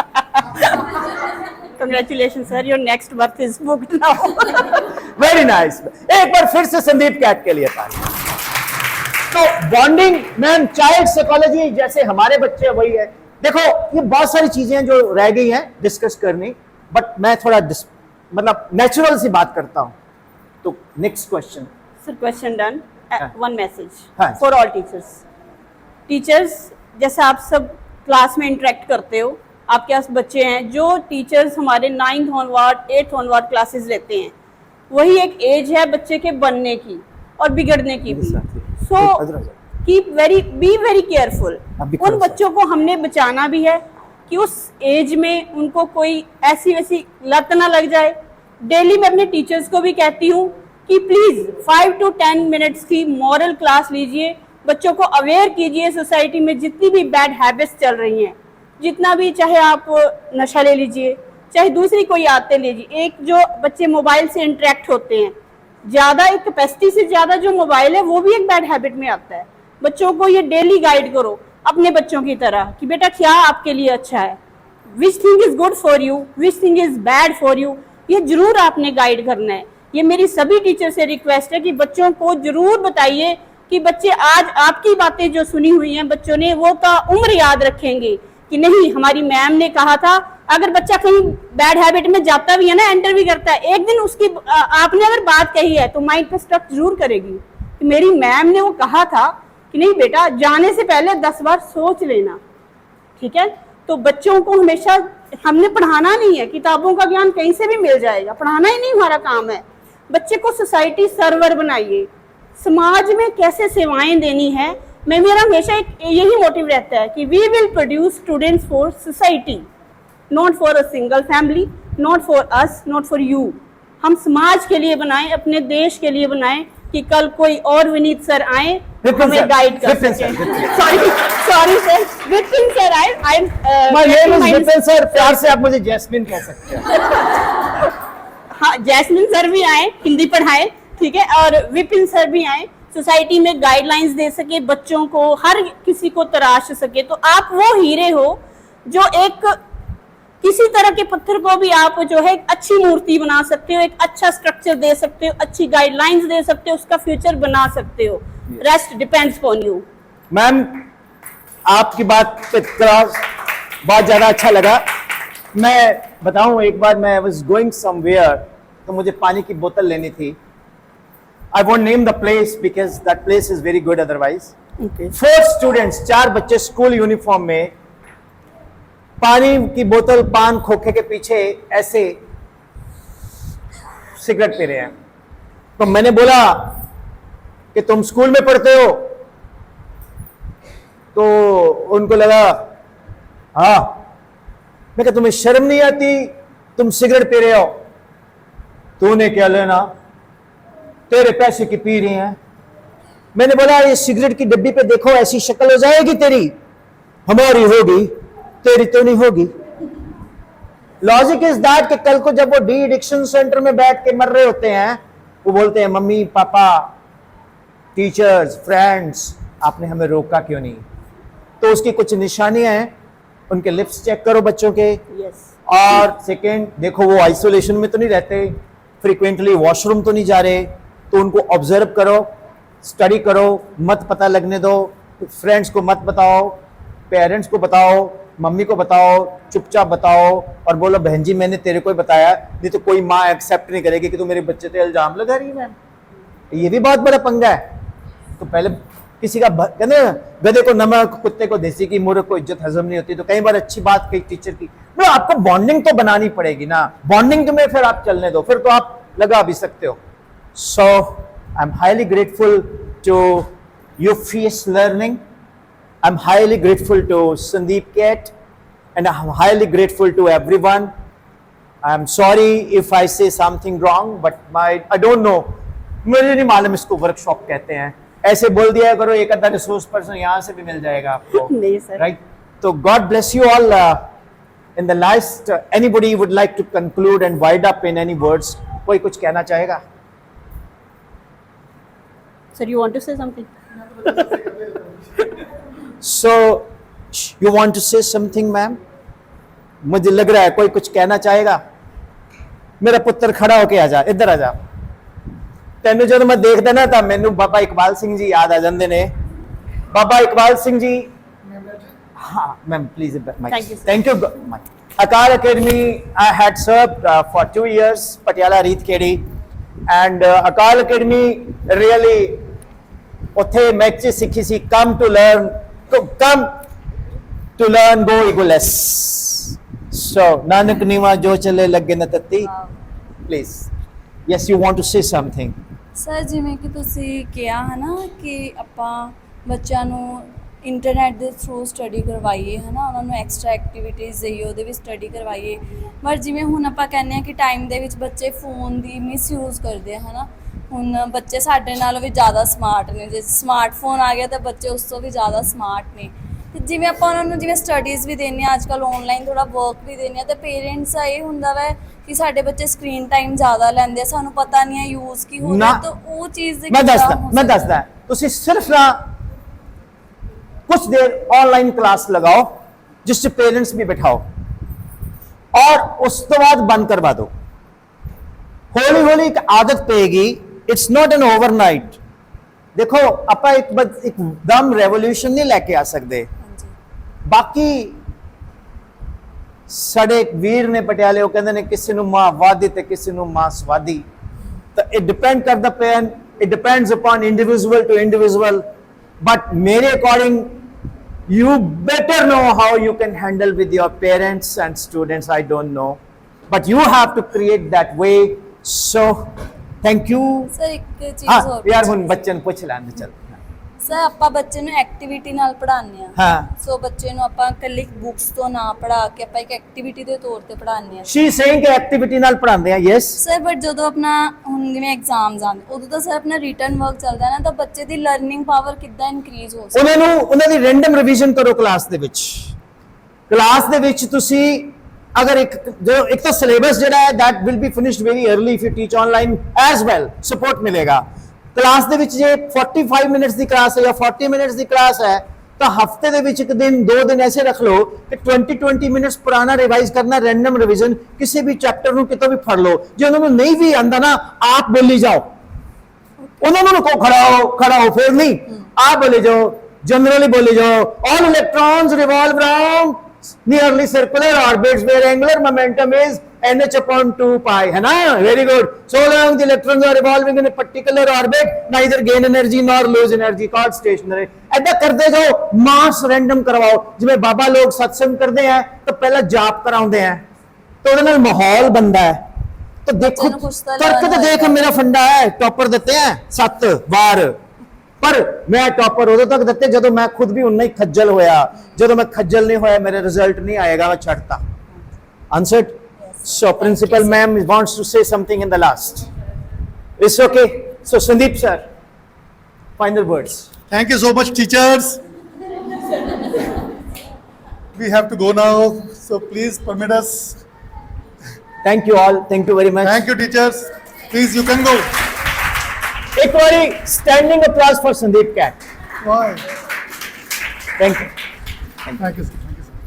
Congratulations, sir. Your next birth is booked now. Very nice. एक बार फिर से Sandeep cat के लिए ताली। तो बॉन्डिंग मैम, चाइल्ड साइकोलॉजी जैसे हमारे बच्चे वही है। देखो ये बहुत सारी चीजें हैं जो रह गई हैं डिस्कस करनी, बट मैं थोड़ा मतलब नेचुरल सी बात करता हूं। तो next question. Sir, question done. One message हाँ। for all teachers. Teachers, जैसे आप सब क्लास में इंटरेक्ट करते हो, आपके पास बच्चे हैं जो टीचर्स हमारे 9th onward 8th onward classes लेते हैं, वही एक एज है बच्चे के बनने की और बिगड़ने की भी। सो बी वेरी केयरफुल। उन बच्चों को हमने बचाना भी है कि उस एज में उनको कोई ऐसी वैसी लत ना लग जाए। डेली मैं अपने टीचर्स को भी कहती हूँ कि प्लीज 5 to 10 मिनट्स की मॉरल क्लास लीजिए, बच्चों को अवेयर कीजिए सोसाइटी में जितनी भी बैड हैबिट्स चल रही हैं, जितना भी, चाहे आप नशा ले लीजिए, चाहे दूसरी कोई आदतें लीजिए। एक जो बच्चे मोबाइल से इंटरेक्ट होते हैं ज़्यादा, एक कैपेसिटी से ज़्यादा जो मोबाइल है वो भी एक बैड हैबिट में आता है। बच्चों को ये डेली गाइड करो अपने बच्चों की तरह कि बेटा क्या आपके लिए अच्छा है, which thing is good for you, which thing is bad for you, ये जरूर आपने गाइड करना है। ये मेरी सभी टीचर से रिक्वेस्ट है कि बच्चों को जरूर बताइए कि बच्चे आज आपकी बातें जो सुनी हुई हैं बच्चों ने वो का उम्र याद रखेंगे कि नहीं, हमारी मैम ने कहा था। अगर बच्चा कहीं बैड हैबिट में जाता भी है ना, एंटर भी करता है, एक दिन उसकी आपने अगर बात कही है तो माइंड पे स्ट्रक जरूर करेगी कि मेरी मैम ने वो कहा था कि नहीं बेटा, जाने से पहले 10 बार सोच लेना। ठीक है, तो बच्चों को हमेशा हमने पढ़ाना नहीं है, किताबों का ज्ञान कहीं से भी मिल जाएगा, पढ़ाना ही नहीं हमारा काम है। बच्चे को सोसाइटी सर्वर बनाइए, समाज में कैसे सेवाएं देनी है। मेरा हमेशा एक यही मोटिव रहता है कि we will produce students for society, not for a single family, not for us, not for you. हम समाज के लिए बनाएं, अपने देश के लिए बनाएं कि कल कोई और विनीत सर आए हमें गाइड कर सकें। सॉरी सर, विपिन सर आए। My name is Vipin sir, प्यार से आप मुझे जैस्मिन कह सकते हैं। हाँ, जैस्मिन सर भी आए, हिंदी पढ़ाए, ठीक है, और विपिन सर भी आए, सोसाइटी में गाइडलाइंस दे सके, बच्चों को, हर किसी को तराश सके। तो आप वो हीरे हो जो एक किसी तरह के पत्थर को भी आप जो है एक अच्छी मूर्ति बना सकते हो, एक अच्छा स्ट्रक्चर दे सकते हो, अच्छी गाइडलाइंस दे सकते हो, उसका फ्यूचर बना सकते हो। Rest depends on you. Ma'am, आपकी बात पे बहुत ज्यादा अच्छा लगा। मैं बताऊं, एक बार मैं वाज गोइंग समवेयर, तो मुझे पानी की बोतल लेनी थी। I won't name the place because that place is very good otherwise. Okay. 4 students, 4 बच्चे स्कूल यूनिफॉर्म में पानी की बोतल पान खोखे के पीछे ऐसे सिगरेट पी रहे हैं। तो मैंने बोला कि तुम स्कूल में पढ़ते हो? तो उनको लगा हाँ। मैं कहा तुम्हें शर्म नहीं आती, तुम सिगरेट पी रहे हो? तूने क्या लेना, तेरे पैसे की पी रही हैं। मैंने बोला ये सिगरेट की डिब्बी पे देखो, ऐसी शक्ल हो जाएगी तेरी, हमारी होगी, तेरी तो नहीं होगी। लॉजिक इज दैट कि कल को जब वो डी एडिक्शन सेंटर में बैठ के मर रहे होते हैं, वो बोलते हैं मम्मी पापा टीचर्स फ्रेंड्स आपने हमें रोका क्यों नहीं। तो उसकी कुछ निशानियां हैं, उनके लिप्स चेक करो बच्चों के। और सेकेंड, देखो वो आइसोलेशन में तो नहीं रहते, फ्रीक्वेंटली वॉशरूम तो नहीं जा रहे, तो उनको ऑब्जर्व करो, स्टडी करो, मत पता लगने दो, फ्रेंड्स को मत बताओ, पेरेंट्स को बताओ, मम्मी को बताओ, चुपचाप बताओ और बोलो बहन जी मैंने तेरे को ही बताया, नहीं तो कोई माँ एक्सेप्ट नहीं करेगी कि तू मेरे बच्चे पे इल्जाम लगा रही है। ये भी बहुत बड़ा पंगा है। तो पहले किसी का कहते हैं गधे को नमक कुत्ते को देसी की, मूर्ख को इज्जत हजम नहीं होती। तो कई बार अच्छी बात कही टीचर की, मतलब आपको बॉन्डिंग तो बनानी पड़ेगी ना, बॉन्डिंग में फिर आप चलने दो, फिर तो आप लगा भी सकते हो। So I am highly grateful to Eupheus Learning. I'm highly grateful to Sandeep Cat, and I'm highly grateful to everyone. I'm sorry if I say something wrong, but I don't know. मुझे नहीं मालूम इसको workshop कहते हैं, ऐसे बोल दिया करो, एक आधा रिसोर्स पर्सन यहाँ से भी मिल जाएगा आपको। नहीं सर, राइट। तो God bless you all. In the last, anybody would like to conclude and wind up in any words? कोई कुछ कहना चाहेगा? Sir, you want to say something? So You want to say something, ma'am? मुझे लग रहा है कोई कुछ कहना चाहेगा. मेरा पुत्र खड़ा होके आ जा, इधर आ जा. ਤੈਨੂੰ ਜਦੋਂ ਮੈਂ ਦੇਖਦਾ ਨਾ ਤਾਂ ਮੈਨੂੰ ਬਾਬਾ ਇਕਬਾਲ ਸਿੰਘ ਜੀ ਯਾਦ ਆ ਜਾਂਦੇ ਨੇ. ਬਾਬਾ ਇਕਬਾਲ ਸਿੰਘ ਜੀ, ਹਾਂ ma'am please. Thank you. Akal Academy, I had served for 2 years, Patiala Reeth Kedi, and Akal Academy really, ਉੱਥੇ ਮੈਂ ਚ ਸਿੱਖੀ ਸੀ come to learn, go egoless. So Nanak ਨੀਵਾ ਜੋ ਚੱਲੇ ਲੱਗੇ ਨਾ ਤੱਤੀ. Please, yes, you want to say something? Sir ਜਿਵੇਂ ਕਿ ਤੁਸੀਂ ਕਿਹਾ ਹੈ ਨਾ ਕਿ ਆਪਾਂ ਬੱਚਿਆਂ ਨੂੰ ਇੰਟਰਨੈਟ ਦੇ ਥਰੂ ਸਟੱਡੀ ਕਰਵਾਈਏ ਹੈ ਨਾ, ਉਹਨਾਂ ਨੂੰ ਐਕਸਟਰਾ ਐਕਟੀਵਿਟੀਜ਼ ਦੇਈਏ, ਉਹਦੇ ਵਿੱਚ ਸਟੱਡੀ ਕਰਵਾਈਏ. ਪਰ ਜਿਵੇਂ ਹੁਣ ਆਪਾਂ ਕਹਿੰਦੇ ਹਾਂ ਕਿ ਟਾਈਮ ਦੇ ਵਿੱਚ ਬੱਚੇ ਫੋਨ ਦੀ ਮਿਸਯੂਜ਼ ਕਰਦੇ ਆ ਹੈ ਨਾ. ਹੁਣ ਬੱਚੇ ਸਾਡੇ ਨਾਲੋਂ ਵੀ ਜ਼ਿਆਦਾ ਸਮਾਰਟ ਨੇ. ਜੇ ਸਮਾਰਟਫੋਨ ਆ ਗਿਆ ਤਾਂ ਬੱਚੇ ਉਸ ਤੋਂ ਵੀ ਜ਼ਿਆਦਾ ਸਮਾਰਟ ਨੇ. ਤੇ ਜਿਵੇਂ ਆਪਾਂ ਉਹਨਾਂ ਨੂੰ ਜਿਵੇਂ ਸਟੱਡੀਜ਼ ਵੀ ਦਿੰਦੇ ਹਾਂ, ਅੱਜ ਕੱਲ੍ਹ ਔਨਲਾਈਨ ਥੋੜ੍ਹਾ ਵਰਕ ਵੀ ਦਿੰਦੇ ਹਾਂ, ਤਾਂ ਪੇਰੈਂਟਸ ਦਾ ਇਹ ਹੁੰਦਾ ਵਾ ਕਿ ਸਾਡੇ ਬੱਚੇ ਸਕਰੀਨ ਟਾਈਮ ਜ਼ਿਆਦਾ ਲੈਂਦੇ ਆ, ਸਾਨੂੰ ਪਤਾ ਨਹੀਂ ਹੈ ਯੂਜ਼ ਕੀ ਹੋ ਰਿਹਾ. ਤਾਂ ਉਹ ਚੀਜ਼ ਦੇ ਮੈਂ ਦੱਸਦਾ ਤੁਸੀਂ ਸਿਰਫ ਨਾ कुछ देर ऑनलाइन क्लास लगाओ जिससे पेरेंट्स भी बिठाओ और उस तो बाद बंद करवा दो. हौली हौली एक आदत Peggy. It's not an overnight. देखो ਆਪਾਂ एकदम रेवोल्यूशन नहीं लेके आ सकते. बाकी ਸਾਡੇ ਵੀਰ ਨੇ ਪਟਿਆਲੇ, ਉਹ ਕਹਿੰਦੇ ਨੇ ਕਿਸੇ ਨੂੰ ਮਾਂ ਵਾਦੀ ਤੇ ਕਿਸੇ ਨੂੰ ਮਾਂ ਸਵਾਦੀ. ਤਾਂ it depend ਕਰਦਾ PAN, it depends upon individual to individual. But mere according, you better know how you can handle with your parents and students. I don't know, but you have to create that way. So thank you. Sir ਇੱਕ ਚੀਜ਼ हाँ ਹੋਰ यार ਹੁਣ ਬੱਚੇ ਨੂੰ ਪੁੱਛ ਲੈਣ ਚੱਲ. ਸਰ ਆਪਾਂ ਬੱਚੇ ਨੂੰ ਐਕਟੀਵਿਟੀ ਨਾਲ ਪੜ੍ਹਾਉਂਦੇ ਆ. ਹਾਂ. ਸੋ ਬੱਚੇ ਨੂੰ ਆਪਾਂ ਇਕੱਲੀ ਬੁੱਕਸ ਤੋਂ ਨਾ ਪੜ੍ਹਾ ਕੇ ਆਪਾਂ ਇੱਕ ਐਕਟੀਵਿਟੀ ਦੇ ਤੌਰ ਤੇ ਪੜ੍ਹਾਉਂਦੇ ਆ. she is saying ਕਿ ਐਕਟੀਵਿਟੀ ਨਾਲ ਪੜ੍ਹਾਉਂਦੇ ਆ. yes ਸਰ ਬਟ ਜਦੋਂ ਆਪਣਾ ਹੁਣ ਜਿਵੇਂ ਐਗਜ਼ਾਮਸ ਆਉਂਦੇ ਉਦੋਂ ਤਾਂ ਸਰ ਆਪਣਾ ਰਿਟਨ ਵਰਕ ਚੱਲਦਾ ਹੈ ਨਾ, ਤਾਂ ਬੱਚੇ ਦੀ ਲਰਨਿੰਗ ਪਾਵਰ ਕਿੱਦਾਂ ਇਨਕਰੀਜ਼ ਹੋ ਸਕਦੀ? ਉਹਨਾਂ ਦੀ ਰੈਂਡਮ ਰਿਵੀਜ਼ਨ ਕਰੋ ਕਲਾਸ ਦੇ ਵਿੱਚ. ਕਲਾਸ ਦੇ ਵਿੱਚ ਤੁਸੀਂ ਅਗਰ ਇੱਕ ਤਾਂ ਸਿਲੇਬਸ ਜਿਹੜਾ ਹੈ that will be finished very early if you teach online as well. support ਮਿਲੇਗਾ. ਕਲਾਸ ਦੇ ਵਿੱਚ ਜੇ 45 ਮਿੰਟਸ ਦੀ ਕਲਾਸ ਹੈ ਜਾਂ 40 ਮਿੰਟਸ ਦੀ ਕਲਾਸ ਹੈ ਤਾਂ ਹਫਤੇ ਦੇ ਵਿੱਚ ਇੱਕ ਦਿਨ 2 ਦਿਨ ਐਸੇ ਰੱਖ ਲਓ ਕਿ 20 ਮਿੰਟਸ ਪੁਰਾਣਾ ਰਿਵਾਈਜ਼ ਕਰਨਾ, ਰੈਂਡਮ ਰਿਵੀਜ਼ਨ. ਕਿਸੇ ਵੀ ਚੈਪਟਰ ਨੂੰ ਕਿਤੋਂ ਵੀ ਫੜ ਲਓ. ਜੇ ਉਹਨਾਂ ਨੂੰ ਨਹੀਂ ਵੀ ਆਂਦਾ ਨਾ, ਆਪ ਬੋਲੀ ਜਾਓ. ਉਹਨਾਂ ਨੂੰ ਕਹੋ ਖੜਾ ਹੋ ਫਿਰ ਨਹੀਂ, ਆਪ ਬੋਲੀ ਜਾਓ, ਜਨਰਲੀ ਬੋਲੀ ਜਾਓ. all electrons revolve around nearly circular orbits where angular momentum is nh/2 pi, है ना. very good. So long the electrons are revolving in a particular orbit, neither gain energy nor lose energy, called stationary. ऐसा करते जाओ. मास random करवाओ. जिਵੇਂ बाबा लोग सत्संग करते हैं तो पहला जाप कराते हैं, तो ਉਹਦੇ ਨਾਲ माहौल बनता है. तो देखो तर्क तो देख, मेरा फंडा है टॉपर देते हैं 7 बार, पर मैं टॉपर उदों तक ਦਿੱਤੇ ਜਦੋਂ ਮੈਂ खुद भी उन्ना ही खज्जल होया. ਜਦੋਂ मैं खज्जल नहीं होया मेरा रिजल्ट नहीं आएगा, मैं छੱਡਤਾ. Answered. So principal ma'am wants to say something in the last. It's okay. So Sandeep sir, final words. Thank you so much, teachers. We have to go now, so please permit us. Thank you all. Thank you very much. Thank you, teachers. Please, you can go. एक बारी standing applause for Sandeep Cat. Why? Thank you. Thank you.